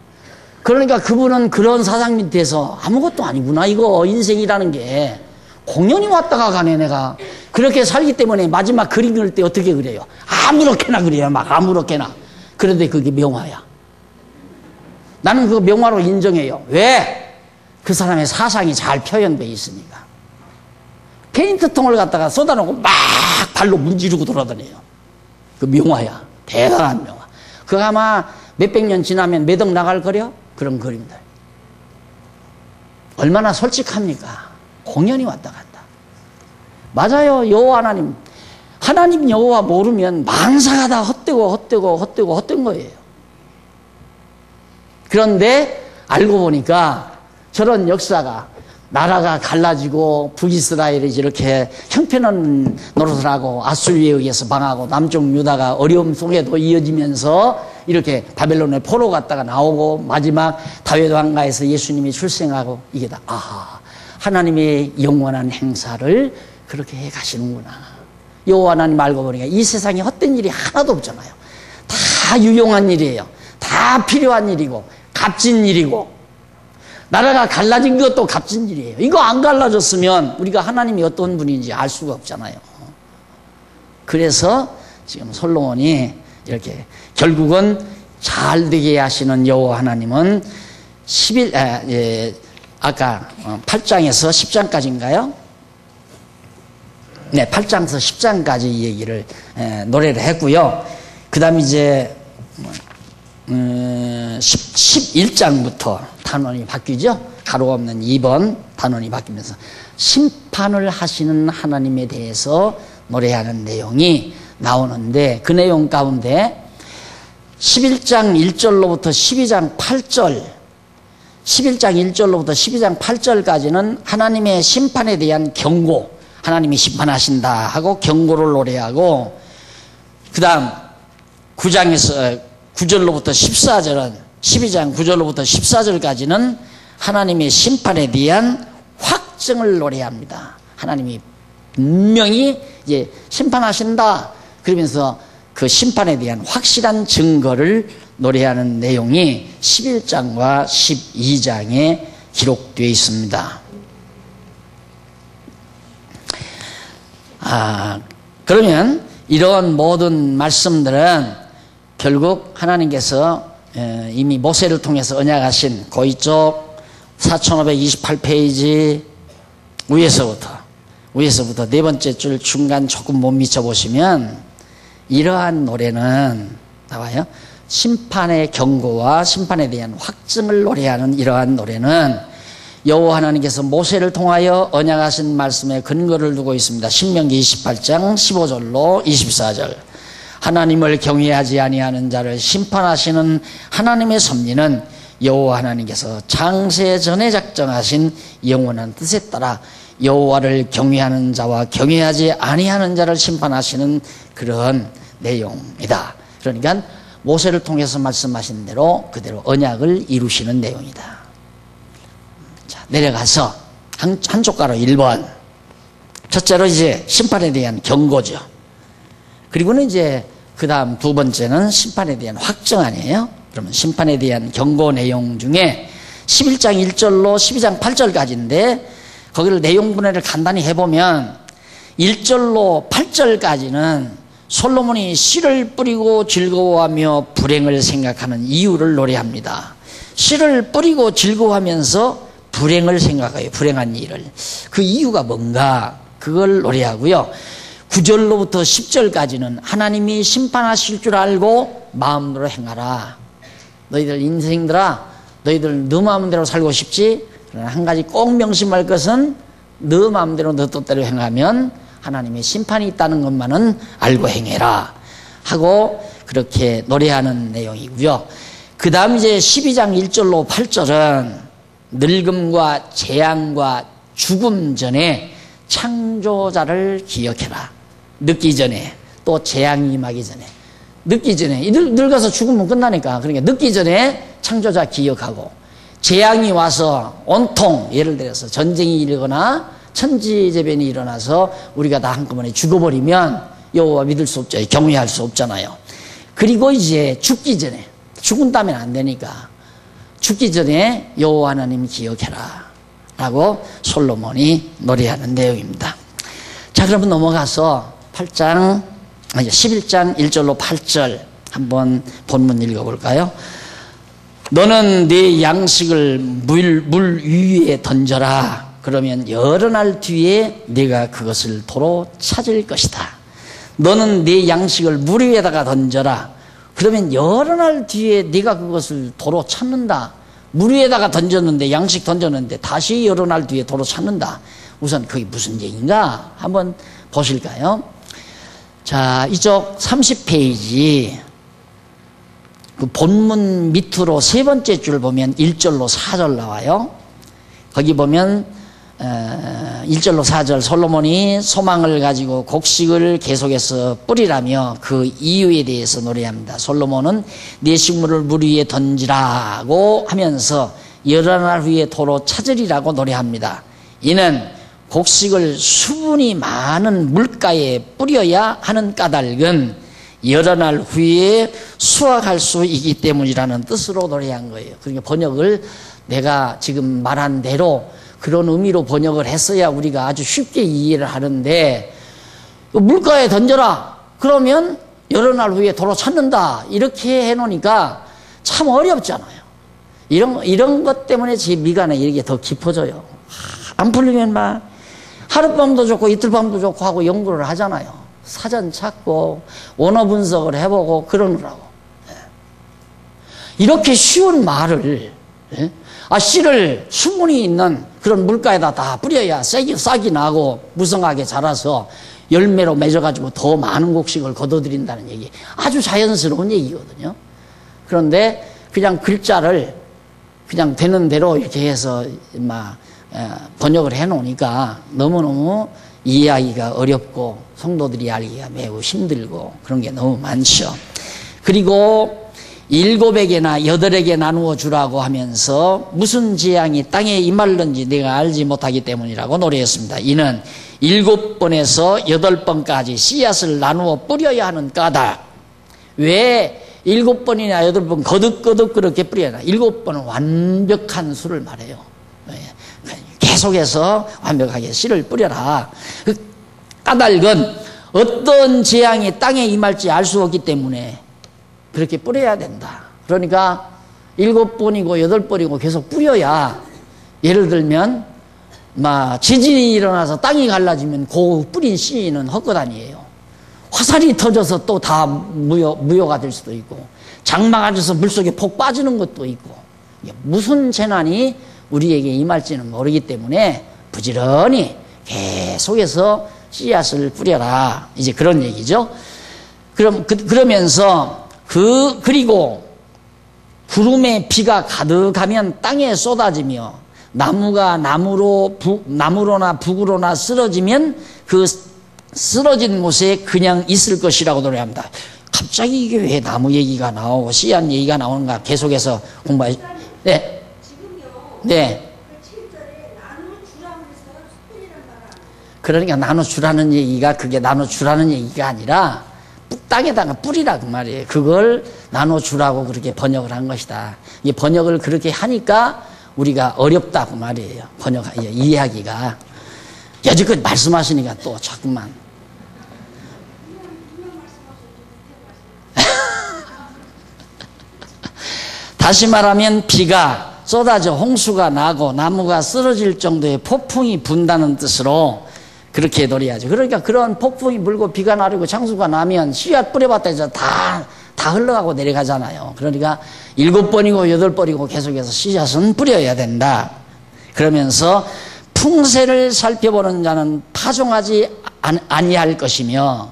Speaker 1: 그러니까 그분은 그런 사상 밑에서 아무것도 아니구나. 이거 인생이라는 게 공연이 왔다가 가네. 내가 그렇게 살기 때문에 마지막 그림 그릴 때 어떻게 그려요? 아무렇게나 그려요. 막 아무렇게나. 그런데 그게 명화야. 나는 그거 명화로 인정해요. 왜? 그 사람의 사상이 잘 표현되어 있으니까. 페인트통을 갖다가 쏟아놓고 막 발로 문지르고 돌아다녀요. 그 명화야. 대단한 명화. 그거 아마 몇백 년 지나면 매덕 나갈 거려? 그런 그림들. 얼마나 솔직합니까? 공연이 왔다 갔다. 맞아요. 여호와 하나님 여호와 모르면 망상하다 헛된 거예요. 그런데 알고 보니까 저런 역사가 나라가 갈라지고 북이스라엘이 이렇게 형편없는 노릇을 하고 아수르에 의해서 방하고 남쪽 유다가 어려움 속에도 이어지면서 이렇게 바벨론의 포로 갔다가 나오고 마지막 다윗 왕가에서 예수님이 출생하고 이게 다 하나님의 영원한 행사를 그렇게 해 가시는구나. 여호와 하나님 알고 보니까 이 세상에 헛된 일이 하나도 없잖아요. 다 유용한 일이에요. 다 필요한 일이고 값진 일이고, 나라가 갈라진 것도 값진 일이에요. 이거 안 갈라졌으면 우리가 하나님이 어떤 분인지 알 수가 없잖아요. 그래서 지금 솔로몬이 이렇게 결국은 잘 되게 하시는 여호와 하나님은 아까 8장에서 10장까지인가요? 네, 8장에서 10장까지 이 얘기를 노래를 했고요. 그 다음 이제 11장부터 단원이 바뀌죠. 가로 없는 2번 단원이 바뀌면서 심판을 하시는 하나님에 대해서 노래하는 내용이 나오는데, 그 내용 가운데 11장 1절로부터 12장 8절, 11장 1절로부터 12장 8절까지는 하나님의 심판에 대한 경고, 하나님이 심판하신다 하고 경고를 노래하고, 그 다음 9장에서 9절로부터 14절은 12장 9절로부터 14절까지는 하나님의 심판에 대한 확증을 노래합니다. 하나님이 분명히 이제 심판하신다 그러면서 그 심판에 대한 확실한 증거를 노래하는 내용이 11장과 12장에 기록되어 있습니다. 그러면 이러한 모든 말씀들은 결국 하나님께서 이미 모세를 통해서 언약하신 고이쪽 4528페이지 위에서부터 네 번째 줄 중간 조금 못 미쳐보시면 이러한 노래는 나와요. 심판의 경고와 심판에 대한 확증을 노래하는 이러한 노래는 여호와 하나님께서 모세를 통하여 언약하신 말씀에 근거를 두고 있습니다. 신명기 28장 15절로 24절. 하나님을 경외하지 아니하는 자를 심판하시는 하나님의 섭리는 여호와 하나님께서 창세 전에 작정하신 영원한 뜻에 따라 여호와를 경외하는 자와 경외하지 아니하는 자를 심판하시는 그런 내용이다. 그러니까 모세를 통해서 말씀하신 대로 그대로 언약을 이루시는 내용이다. 자, 내려가서 한쪽 가로 1번. 첫째로 이제 심판에 대한 경고죠. 그리고는 이제 그 다음 두 번째는 심판에 대한 확정 아니에요? 그러면 심판에 대한 경고 내용 중에 11장 1절로 12장 8절까지인데 거기를 내용 분해를 간단히 해보면 1절로 8절까지는 솔로몬이 씨를 뿌리고 즐거워하며 불행을 생각하는 이유를 노래합니다. 씨를 뿌리고 즐거워하면서 불행을 생각해요. 불행한 일을. 그 이유가 뭔가 그걸 노래하고요. 9절로부터 10절까지는 하나님이 심판하실 줄 알고 마음대로 행하라. 너희들 인생들아, 너희들 너 마음대로 살고 싶지? 그러나 한 가지 꼭 명심할 것은 너 마음대로 너 뜻대로 행하면 하나님의 심판이 있다는 것만은 알고 행해라 하고 그렇게 노래하는 내용이고요. 그 다음 이제 12장 1절로 8절은 늙음과 재앙과 죽음 전에 창조자를 기억해라. 늙기 전에, 또 재앙이 임하기 전에, 늙기 전에, 늙어서 죽으면 끝나니까. 그러니까 늙기 전에 창조자 기억하고, 재앙이 와서 온통, 예를 들어서 전쟁이 일어나 천지재변이 일어나서 우리가 다 한꺼번에 죽어버리면 여호와 믿을 수 없죠. 경외할 수 없잖아요. 그리고 이제 죽기 전에, 죽은 다음엔 안 되니까 죽기 전에 여호와 하나님 기억해라 라고 솔로몬이 노래하는 내용입니다. 자, 그러면 넘어가서 11장 1절로 8절 한번 본문 읽어볼까요? 너는 네 양식을 물 위에 던져라. 그러면 여러 날 뒤에 네가 그것을 도로 찾을 것이다. 너는 네 양식을 물 위에다가 던져라. 그러면 여러 날 뒤에 네가 그것을 도로 찾는다. 물 위에다가 던졌는데, 양식 던졌는데 다시 여러 날 뒤에 도로 찾는다. 우선 그게 무슨 얘기인가 한번 보실까요? 자, 이쪽 30페이지 그 본문 밑으로 세 번째 줄 보면 1절로 4절 나와요. 거기 보면 1절로 4절 솔로몬이 소망을 가지고 곡식을 계속해서 뿌리라며 그 이유에 대해서 노래합니다. 솔로몬은 네 식물을 물 위에 던지라고 하면서 여러 날 후에 도로 찾으리라고 노래합니다. 이는 곡식을 수분이 많은 물가에 뿌려야 하는 까닭은 여러 날 후에 수확할 수 있기 때문이라는 뜻으로 노래한 거예요. 그러니까 번역을 내가 지금 말한 대로 그런 의미로 번역을 했어야 우리가 아주 쉽게 이해를 하는데, 물가에 던져라 그러면 여러 날 후에 도로 찾는다 이렇게 해놓으니까 참 어렵잖아요. 이런 것 때문에 제 미간에 이렇게 더 깊어져요. 안 풀리면 막 하룻밤도 좋고 이틀밤도 좋고 하고 연구를 하잖아요. 사전 찾고 원어 분석을 해보고 그러느라고. 이렇게 쉬운 말을 씨를 수분이 있는 그런 물가에다 다 뿌려야 싹이 나고 무성하게 자라서 열매로 맺어가지고 더 많은 곡식을 거둬들인다는 얘기, 아주 자연스러운 얘기거든요. 그런데 그냥 글자를 그냥 되는 대로 이렇게 해서 번역을 해놓으니까 너무너무 이해하기가 어렵고 성도들이 알기가 매우 힘들고 그런 게 너무 많죠. 그리고 7에게나 8에게 나누어 주라고 하면서 무슨 재앙이 땅에 임할는지 내가 알지 못하기 때문이라고 노래했습니다. 이는 7번에서 8번까지 씨앗을 나누어 뿌려야 하는 까닭. 왜 7번이나 8번 거듭거듭 그렇게 뿌려야 하나? 7번은 완벽한 수를 말해요. 계속해서 완벽하게 씨를 뿌려라. 그 까닭은 어떤 재앙이 땅에 임할지 알 수 없기 때문에 그렇게 뿌려야 된다. 그러니까 7번이고 8번이고 계속 뿌려야, 예를 들면 지진이 일어나서 땅이 갈라지면 그 뿌린 씨는 헛것아니에요. 화살이 터져서 또 다 무효가 될 수도 있고, 장마가 져서 물속에 폭 빠지는 것도 있고, 무슨 재난이 우리에게 임할지는 모르기 때문에 부지런히 계속해서 씨앗을 뿌려라, 이제 그런 얘기죠. 그러면서 그리고 구름에 비가 가득하면 땅에 쏟아지며 나무가 나무로나 북으로나 쓰러지면 그 쓰러진 곳에 그냥 있을 것이라고 노래합니다. 갑자기 이게 왜 나무 얘기가 나오고 씨앗 얘기가 나오는가 계속해서 공부해. 네. 네. 그러니까 나눠주라는 얘기가 그게 나눠주라는 얘기가 아니라 땅에다가 뿌리라 그 말이에요. 그걸 나눠주라고 그렇게 번역을 한 것이다. 이 번역을 그렇게 하니까 우리가 어렵다 그 말이에요. 이해하기가. 여지껏 말씀하시니까 또 자꾸만. 다시 말하면 비가 쏟아져 홍수가 나고 나무가 쓰러질 정도의 폭풍이 분다는 뜻으로 그렇게 노래하죠. 그러니까 그런 폭풍이 불고 비가 나르고 창수가 나면 씨앗 뿌려봤다 해서 다 흘러가고 내려가잖아요. 그러니까 7번이고 8번이고 계속해서 씨앗은 뿌려야 된다. 그러면서 풍세를 살펴보는 자는 파종하지 아니할 것이며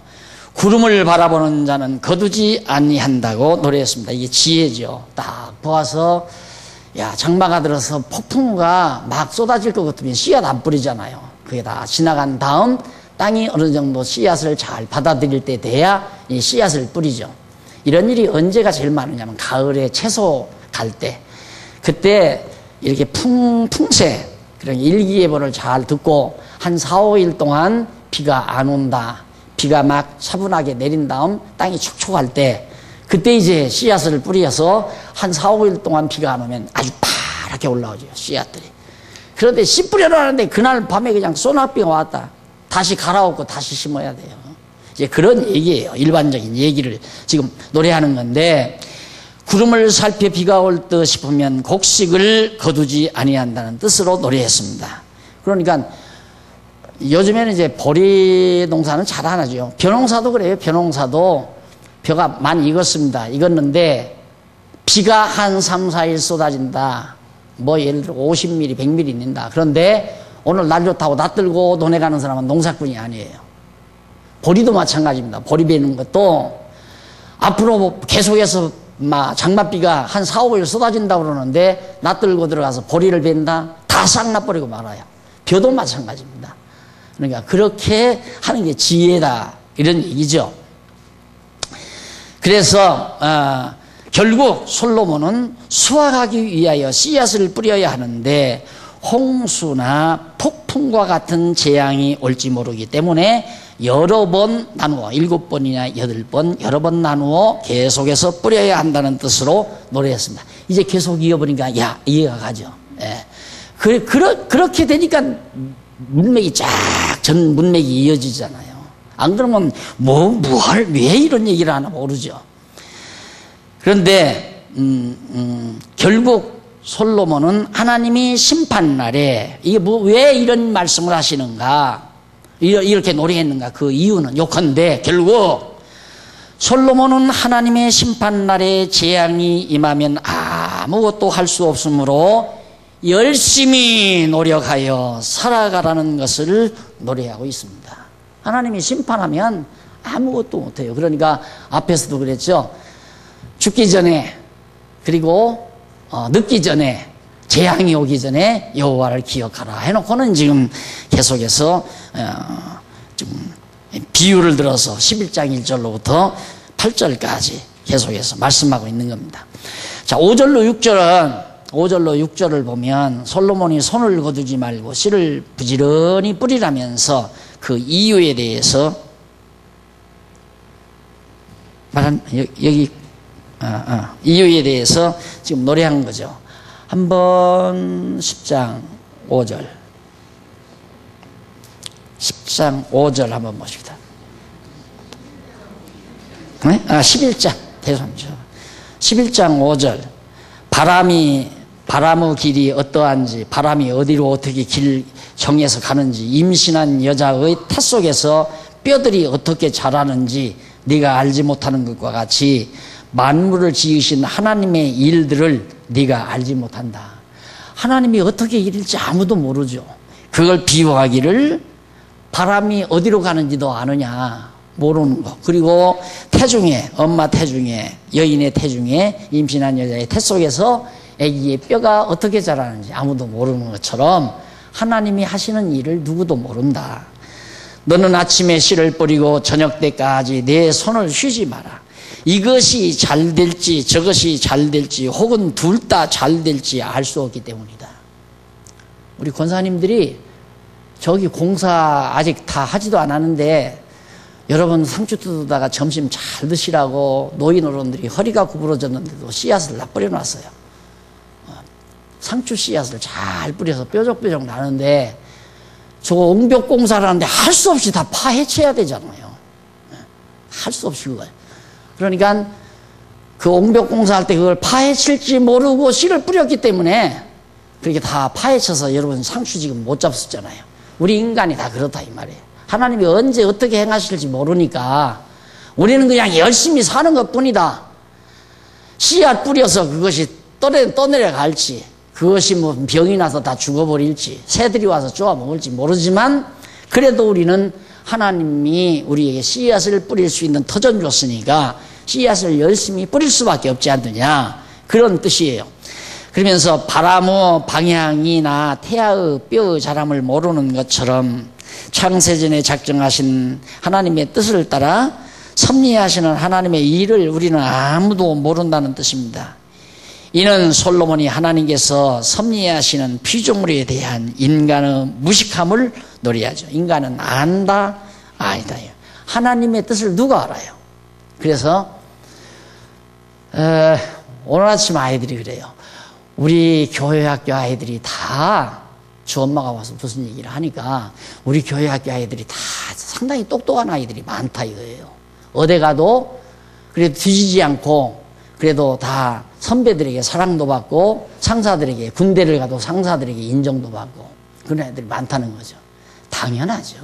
Speaker 1: 구름을 바라보는 자는 거두지 아니한다고 노래했습니다. 이게 지혜죠. 딱 보아서 장마가 들어서 폭풍우가 막 쏟아질 것 같으면 씨앗 안 뿌리잖아요. 그게 다 지나간 다음 땅이 어느 정도 씨앗을 잘 받아들일 때 돼야 이 씨앗을 뿌리죠. 이런 일이 언제가 제일 많으냐면 가을에 채소 갈 때, 그때 이렇게 풍세, 그런 일기예보를 잘 듣고 한 4, 5일 동안 비가 안 온다, 비가 막 차분하게 내린 다음 땅이 촉촉할 때, 그때 이제 씨앗을 뿌려서 한 4, 5일 동안 비가 안 오면 아주 파랗게 올라오죠, 씨앗들이. 그런데 씨 뿌려라 하는데 그날 밤에 그냥 소낙비가 왔다. 다시 갈아엎고 다시 심어야 돼요. 이제 그런 얘기예요. 일반적인 얘기를 지금 노래하는 건데, 구름을 살펴 비가 올 듯 싶으면 곡식을 거두지 아니한다는 뜻으로 노래했습니다. 그러니까 요즘에는 이제 보리 농사는 잘 안 하죠. 벼농사도 그래요. 벼농사도 벼가 많이 익었습니다. 익었는데 비가 한 3, 4일 쏟아진다. 예를 들어 50mm, 100mm 있는다. 그런데 오늘 날 좋다고 낯들고 논에 가는 사람은 농사꾼이 아니에요. 보리도 마찬가지입니다. 보리 베는 것도 앞으로 계속해서 장맛비가 한 4, 5일 쏟아진다고 그러는데 낯들고 들어가서 보리를 벤다? 다 싹 나버리고 말아요. 벼도 마찬가지입니다. 그러니까 그렇게 하는 게 지혜다, 이런 얘기죠. 그래서 결국 솔로몬은 수확하기 위하여 씨앗을 뿌려야 하는데 홍수나 폭풍과 같은 재앙이 올지 모르기 때문에 여러 번 나누어 7번이나 8번 여러 번 나누어 계속해서 뿌려야 한다는 뜻으로 노래했습니다. 이제 계속 이어보니까 이해가 가죠. 예. 그렇게 되니까 문맥이 전 문맥이 이어지잖아요. 안 그러면 왜 이런 얘기를 하나 모르죠. 그런데 결국 솔로몬은 하나님이 심판날에 이게 왜 이런 말씀을 하시는가? 이렇게 노래했는가? 그 이유는 요컨대 결국 솔로몬은 하나님의 심판날에 재앙이 임하면 아무것도 할 수 없으므로 열심히 노력하여 살아가라는 것을 노래하고 있습니다. 하나님이 심판하면 아무것도 못해요. 그러니까 앞에서도 그랬죠. 죽기 전에 그리고 늦기 전에 재앙이 오기 전에 여호와를 기억하라 해놓고는 지금 계속해서 좀 비유를 들어서 11장 1절로부터 8절까지 계속해서 말씀하고 있는 겁니다. 자, 5절로 6절을 보면 솔로몬이 손을 거두지 말고 씨를 부지런히 뿌리라면서 그 이유에 대해서 여기 이유에 대해서 지금 노래한 거죠. 한번 10장 5절 한번 보십시다. 네? 11장 죄송합니다. 11장 5절 바람의 길이 어떠한지 바람이 어디로 어떻게 길 정해서 가는지 임신한 여자의 태 속에서 뼈들이 어떻게 자라는지 네가 알지 못하는 것과 같이 만물을 지으신 하나님의 일들을 네가 알지 못한다. 하나님이 어떻게 일일지 아무도 모르죠. 그걸 비유하기를 바람이 어디로 가는지도 아느냐 모르는 거. 그리고 태중에 엄마 태중에 여인의 태중에 임신한 여자의 태 속에서 아기의 뼈가 어떻게 자라는지 아무도 모르는 것처럼 하나님이 하시는 일을 누구도 모른다. 너는 아침에 씨를 뿌리고 저녁 때까지 내 손을 쉬지 마라. 이것이 잘 될지 저것이 잘 될지 혹은 둘 다 잘 될지 알 수 없기 때문이다. 우리 권사님들이 저기 공사 아직 다 하지도 않았는데 여러분 상추 뜯다가 점심 잘 드시라고 노인 어른들이 허리가 구부러졌는데도 씨앗을 다 뿌려놨어요. 상추 씨앗을 잘 뿌려서 뾰족뾰족 나는데 저거 옹벽 공사를 하는데 할 수 없이 다 파헤쳐야 되잖아요. 할 수 없이 그걸. 그러니까 그 옹벽 공사할 때 그걸 파헤칠지 모르고 씨를 뿌렸기 때문에 그렇게 다 파헤쳐서 여러분 상추 지금 못 잡수잖아요. 우리 인간이 다 그렇다 이 말이에요. 하나님이 언제 어떻게 행하실지 모르니까 우리는 그냥 열심히 사는 것뿐이다. 씨앗 뿌려서 그것이 떠내려갈지 그것이 뭐 병이 나서 다 죽어버릴지 새들이 와서 쪼아먹을지 모르지만 그래도 우리는 하나님이 우리에게 씨앗을 뿌릴 수 있는 터전 줬으니까 씨앗을 열심히 뿌릴 수밖에 없지 않느냐 그런 뜻이에요. 그러면서 바람의 방향이나 태아의 뼈의 자람을 모르는 것처럼 창세전에 작정하신 하나님의 뜻을 따라 섭리하시는 하나님의 일을 우리는 아무도 모른다는 뜻입니다. 이는 솔로몬이 하나님께서 섭리하시는 피조물에 대한 인간의 무식함을 노래하죠. 인간은 안다 아니다. 하나님의 뜻을 누가 알아요? 그래서 오늘 아침 아이들이 그래요. 우리 교회 학교 아이들이 다 주 엄마가 와서 무슨 얘기를 하니까 우리 교회 학교 아이들이 다 상당히 똑똑한 아이들이 많다 이거예요. 어디 가도 그래도 뒤지지 않고 그래도 다 선배들에게 사랑도 받고 상사들에게 군대를 가도 상사들에게 인정도 받고 그런 애들이 많다는 거죠. 당연하죠.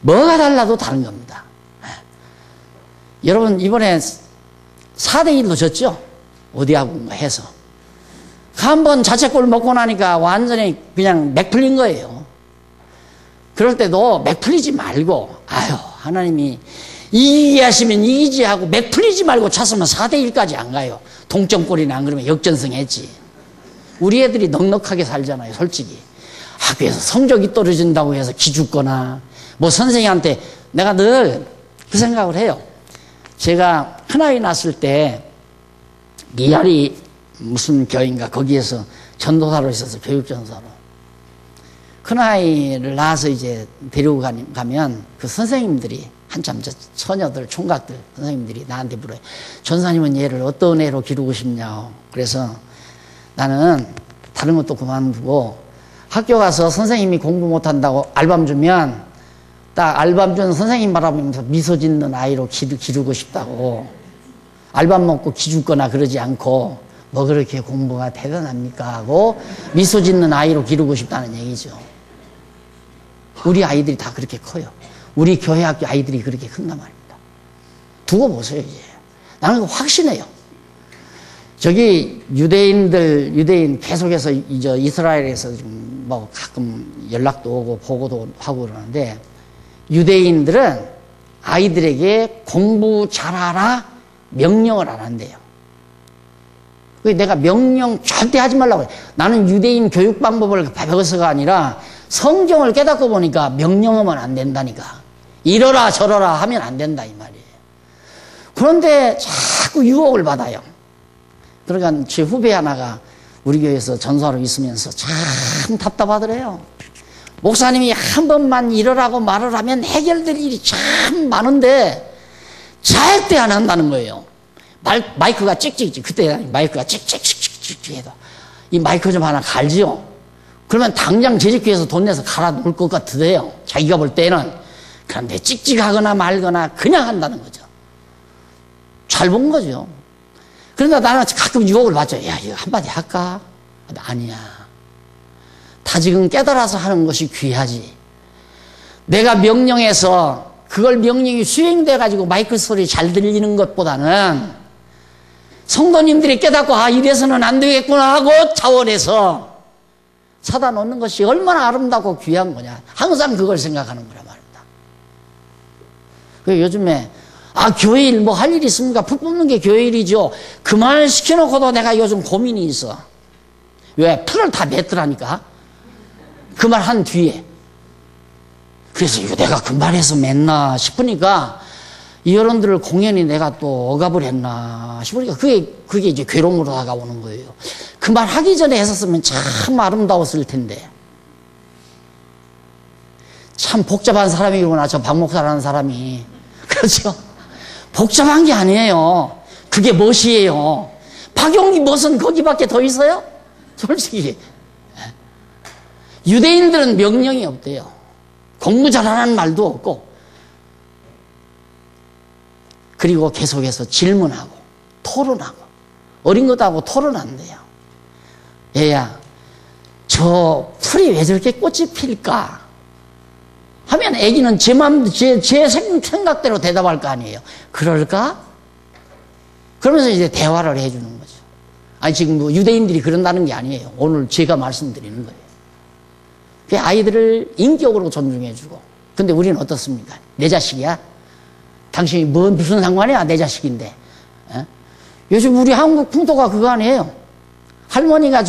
Speaker 1: 뭐가 달라도 다른 겁니다. 여러분 이번에 4대1로 졌죠? 어디하고 해서 한번 자책골 먹고 나니까 완전히 그냥 맥 풀린 거예요. 그럴 때도 맥 풀리지 말고 아유 하나님이 이기게 하시면 이기지 하고 맥 풀리지 말고 찼으면 4대1까지 안 가요. 동점골이나 안 그러면 역전승 했지. 우리 애들이 넉넉하게 살잖아요. 솔직히 학교에서 성적이 떨어진다고 해서 기죽거나 뭐 선생님한테 내가 늘 그 생각을 해요. 제가 큰아이 낳았을 때 미아리 무슨 교회인가 거기에서 전도사로 있어서 교육전도사로 큰아이를 낳아서 이제 데리고 가면 그 선생님들이 한참 처녀들 총각들 선생님들이 나한테 물어요. 전사님은 얘를 어떤 애로 기르고 싶냐고. 그래서 나는 다른 것도 그만두고 학교 가서 선생님이 공부 못한다고 알밤 주면 딱 알밤 준 선생님 바라보면서 미소 짓는 아이로 기르고 싶다고. 알밤 먹고 기죽거나 그러지 않고 뭐 그렇게 공부가 대단합니까 하고 미소 짓는 아이로 기르고 싶다는 얘기죠. 우리 아이들이 다 그렇게 커요. 우리 교회 학교 아이들이 그렇게 큰단 말입니다. 두고 보세요, 이제. 나는 그거 확신해요. 저기 유대인 계속해서 이제 이스라엘에서 지금 뭐 가끔 연락도 오고 보고도 하고 그러는데, 유대인들은 아이들에게 공부 잘하라 명령을 안 한대요. 내가 명령 절대 하지 말라고 해요. 나는 유대인 교육 방법을 배워서가 아니라 성경을 깨닫고 보니까 명령하면 안 된다니까. 이러라 저러라 하면 안 된다 이 말이에요. 그런데 자꾸 유혹을 받아요. 그러니까 제 후배 하나가 우리 교회에서 전사로 있으면서 참 답답하더래요. 목사님이 한 번만 이러라고 말을 하면 해결될 일이 참 많은데 절대 안 한다는 거예요. 마이크가 찍찍찍, 그때 마이크가 찍찍찍찍 해도 이 마이크 좀 하나 갈지요. 그러면 당장 제작교에서 돈 내서 갈아 놓을 것 같으대요. 자기가 볼 때는. 그런데 찍찍하거나 말거나 그냥 한다는 거죠. 잘 본 거죠. 그러나 나는 가끔 유혹을 받죠. 야, 이거 한마디 할까? 아니야. 다 지금 깨달아서 하는 것이 귀하지. 내가 명령해서 그걸 명령이 수행돼가지고 마이크 소리 잘 들리는 것보다는 성도님들이 깨닫고 아 이래서는 안 되겠구나 하고 차원에서 사다 놓는 것이 얼마나 아름답고 귀한 거냐. 항상 그걸 생각하는 거란 말입니다. 요즘에 아 교회 일 뭐 할 일 있습니까? 풀 뽑는 게 교회 일이죠. 그 말 시켜놓고도 내가 요즘 고민이 있어. 왜? 풀을 다 맺더라니까. 그 말 한 뒤에. 그래서 이거 내가 그 말해서 맺나 싶으니까 이 여러분들을 공연히 내가 또 억압을 했나 싶으니까 그게 이제 괴로움으로 다가오는 거예요. 그 말 하기 전에 했었으면 참 아름다웠을 텐데. 참 복잡한 사람이구나, 저 박 목사라는 사람이. 그렇죠? 복잡한 게 아니에요. 그게 멋이에요. 박용기 멋은 거기밖에 더 있어요? 솔직히. 유대인들은 명령이 없대요. 공부 잘하는 말도 없고, 그리고 계속해서 질문하고 토론하고 어린 것하고 토론한대요. 얘야, 저 풀이 왜 저렇게 꽃이 필까? 하면 애기는 제 생각대로 대답할 거 아니에요. 그럴까? 그러면서 이제 대화를 해주는 거죠. 아니 지금 뭐 유대인들이 그런다는 게 아니에요. 오늘 제가 말씀드리는 거예요. 아이들을 인격으로 존중해주고. 근데 우리는 어떻습니까? 내 자식이야? 당신이 무슨 상관이야? 내 자식인데. 에? 요즘 우리 한국 풍토가 그거 아니에요. 할머니가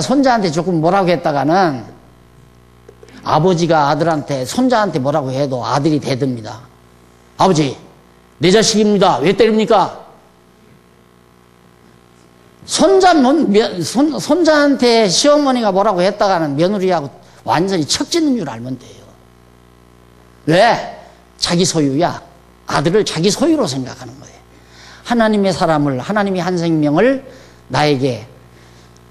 Speaker 1: 손자한테 조금 뭐라고 했다가는 아버지가 아들한테, 손자한테 뭐라고 해도 아들이 대듭니다. 아버지, 내 자식입니다. 왜 때립니까? 손자한테 시어머니가 뭐라고 했다가는 며느리하고 완전히 척짓는 줄 알면 돼요. 왜? 자기 소유야. 아들을 자기 소유로 생각하는 거예요. 하나님이 한 생명을 나에게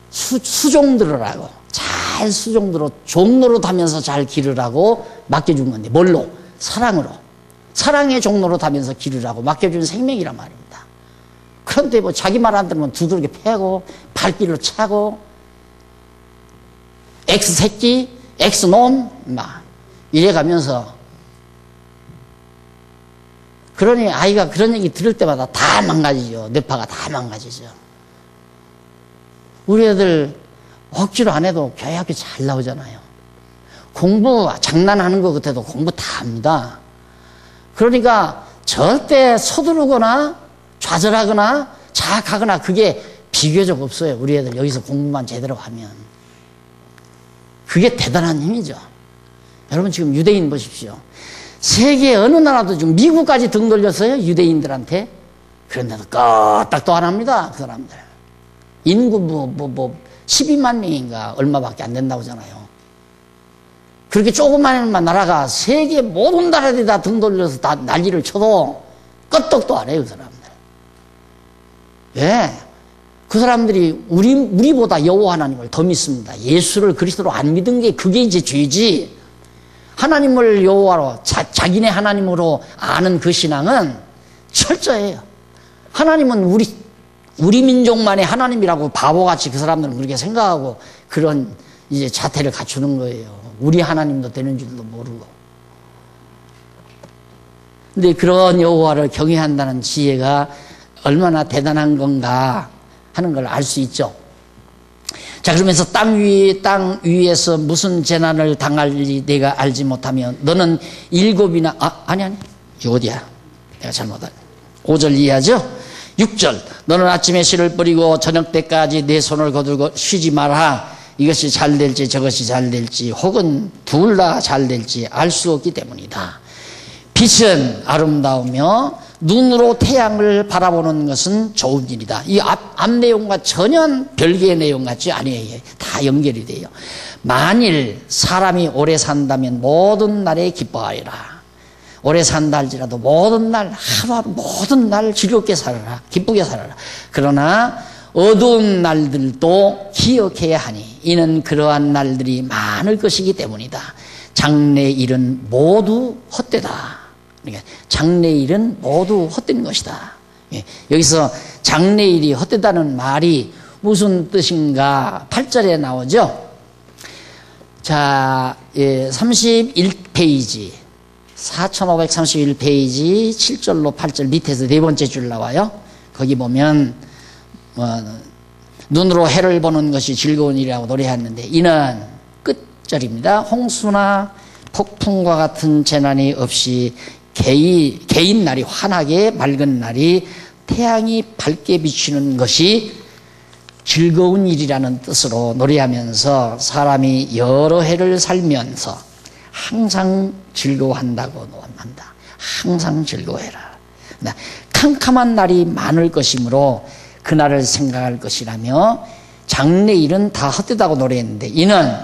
Speaker 1: 수종들으라고, 잘 수종들어, 종노릇하면서 잘 기르라고 맡겨준 건데, 뭘로? 사랑으로. 사랑의 종노릇하면서 기르라고 맡겨준 생명이란 말입니다. 그런데 뭐 자기 말 안 들으면 두들겨 패고 발길로 차고 X새끼, X놈 막 이래가면서, 그러니 아이가 그런 얘기 들을 때마다 다 망가지죠. 뇌파가 다 망가지죠. 우리 애들 억지로 안 해도 교회 학교 잘 나오잖아요. 공부 장난하는 것 같아도 공부 다 합니다. 그러니까 절대 서두르거나 좌절하거나 자학하거나 그게 비교적 없어요. 우리 애들 여기서 공부만 제대로 하면. 그게 대단한 힘이죠. 여러분 지금 유대인 보십시오. 세계 어느 나라도 지금 미국까지 등 돌렸어요. 유대인들한테. 그런데도 끄떡도 안 합니다. 그 사람들. 인구 12만 명인가 얼마밖에 안 된다고 하잖아요. 그렇게 조그마한 나라가 세계 모든 나라들이 다 등 돌려서 다 난리를 쳐도 끄떡도 안 해요. 그 사람들. 왜? 그 사람들이 우리보다 여호와 하나님을 더 믿습니다. 예수를 그리스도로 안 믿은 게 그게 이제 죄지. 하나님을 여호와로 자기네 하나님으로 아는 그 신앙은 철저해요. 하나님은 우리 민족만의 하나님이라고 바보같이 그 사람들은 그렇게 생각하고 그런 이제 자태를 갖추는 거예요. 우리 하나님도 되는 줄도 모르고. 근데 그런 여호와를 경외한다는 지혜가 얼마나 대단한 건가 하는 걸 알 수 있죠. 자, 그러면서 땅 위에서 무슨 재난을 당할지 내가 알지 못하면 너는 7이나 아니 이거 어디야? 내가 잘못한 5절 이해하죠? 6절 너는 아침에 씨를 뿌리고 저녁 때까지 내 손을 거두고 쉬지 마라. 이것이 잘 될지 저것이 잘 될지 혹은 둘 다 잘 될지 알 수 없기 때문이다. 빛은 아름다우며 눈으로 태양을 바라보는 것은 좋은 일이다. 이 앞 내용과 전혀 별개의 내용 같지 아니에요. 다 연결이 돼요. 만일 사람이 오래 산다면 모든 날에 기뻐하여라. 오래 산다 할지라도 모든 날 하루하루 모든 날 즐겁게 살아라. 기쁘게 살아라. 그러나 어두운 날들도 기억해야 하니 이는 그러한 날들이 많을 것이기 때문이다. 장래일은 모두 헛되다. 그러니까 장래일은 모두 헛된 것이다. 여기서 장래일이 헛되다는 말이 무슨 뜻인가 8절에 나오죠. 자, 31페이지 4531페이지 7절로 8절 밑에서 네 번째 줄 나와요. 거기 보면 눈으로 해를 보는 것이 즐거운 일이라고 노래했는데 이는 끝절입니다. 홍수나 폭풍과 같은 재난이 없이 개인 날이 환하게 맑은 날이 태양이 밝게 비추는 것이 즐거운 일이라는 뜻으로 노래하면서 사람이 여러 해를 살면서 항상 즐거워한다고 논한다. 항상 즐거워해라. 캄캄한 날이 많을 것이므로 그날을 생각할 것이라며 장래일은 다 헛되다고 노래했는데 이는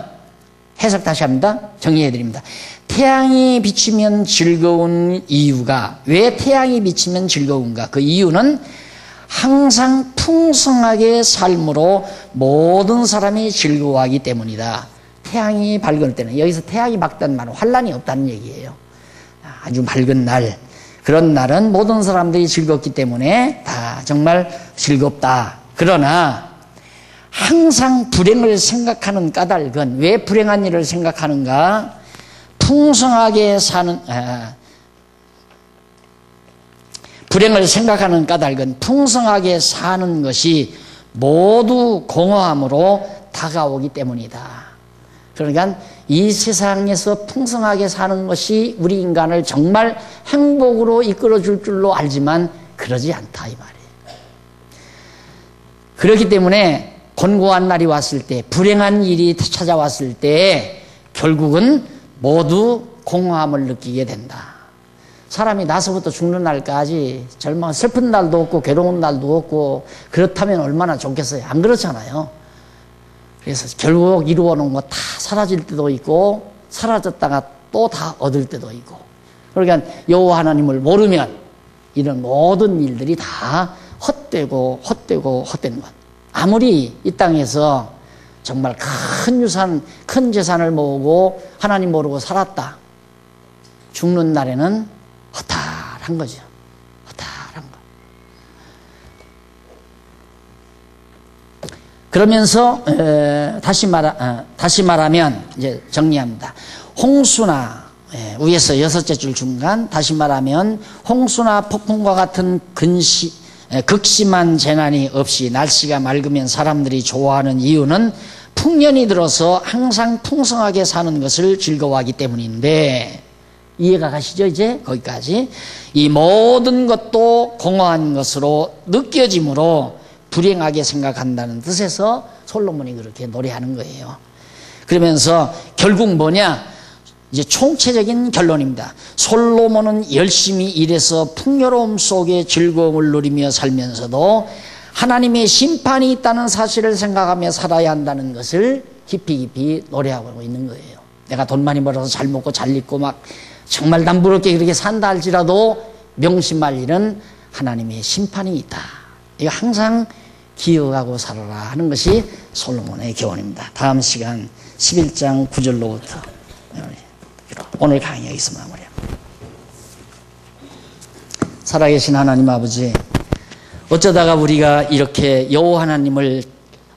Speaker 1: 해석 다시 합니다. 정리해드립니다. 태양이 비치면 즐거운 이유가 왜 태양이 비치면 즐거운가? 그 이유는 항상 풍성하게 삶으로 모든 사람이 즐거워하기 때문이다. 태양이 밝을 때는 여기서 태양이 밝다는 말은 환란이 없다는 얘기예요. 아주 맑은 날 그런 날은 모든 사람들이 즐겁기 때문에 다 정말 즐겁다. 그러나 항상 불행을 생각하는 까닭은 왜 불행한 일을 생각하는가? 불행을 생각하는 까닭은 풍성하게 사는 것이 모두 공허함으로 다가오기 때문이다. 그러니까 이 세상에서 풍성하게 사는 것이 우리 인간을 정말 행복으로 이끌어줄 줄로 알지만 그러지 않다 이 말이에요. 그렇기 때문에 곤고한 날이 왔을 때 불행한 일이 찾아왔을 때 결국은 모두 공허함을 느끼게 된다. 사람이 나서부터 죽는 날까지 절망, 슬픈 날도 없고 괴로운 날도 없고 그렇다면 얼마나 좋겠어요. 안 그렇잖아요. 그래서 결국 이루어놓은 거 다 사라질 때도 있고 사라졌다가 또 다 얻을 때도 있고 그러니까 여호와 하나님을 모르면 이런 모든 일들이 다 헛되고 헛된 것. 아무리 이 땅에서 정말 큰 유산, 큰 재산을 모으고 하나님 모르고 살았다. 죽는 날에는 허탈한 거죠. 허탈한 거. 그러면서 다시 말하면 이제 정리합니다. 홍수나 위에서 6째 줄 중간 다시 말하면 홍수나 폭풍과 같은 극심한 재난이 없이 날씨가 맑으면 사람들이 좋아하는 이유는 풍년이 들어서 항상 풍성하게 사는 것을 즐거워하기 때문인데 이해가 가시죠? 이제 거기까지 이 모든 것도 공허한 것으로 느껴지므로 불행하게 생각한다는 뜻에서 솔로몬이 그렇게 노래하는 거예요. 그러면서 결국 뭐냐? 이제 총체적인 결론입니다. 솔로몬은 열심히 일해서 풍요로움 속에 즐거움을 누리며 살면서도 하나님의 심판이 있다는 사실을 생각하며 살아야 한다는 것을 깊이 노래하고 있는 거예요. 내가 돈 많이 벌어서 잘 먹고 잘 입고 막 정말 남부럽게 그렇게 산다 할지라도 명심할 일은 하나님의 심판이 있다. 이거 항상 기억하고 살아라 하는 것이 솔로몬의 교훈입니다. 다음 시간 11장 9절로부터 오늘 강의 여기서 마무리합니다. 살아계신 하나님 아버지, 어쩌다가 우리가 이렇게 여호와 하나님을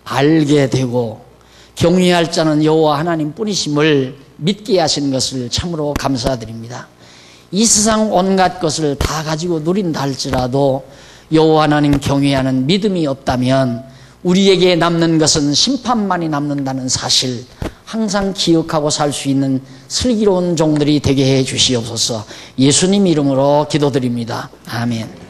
Speaker 1: 알게 되고 경외할 자는 여호와 하나님 뿐이심을 믿게 하시는 것을 참으로 감사드립니다. 이 세상 온갖 것을 다 가지고 누린다 할지라도 여호와 하나님 경외하는 믿음이 없다면 우리에게 남는 것은 심판만이 남는다는 사실 항상 기억하고 살 수 있는 슬기로운 종들이 되게 해 주시옵소서. 예수님 이름으로 기도드립니다. 아멘.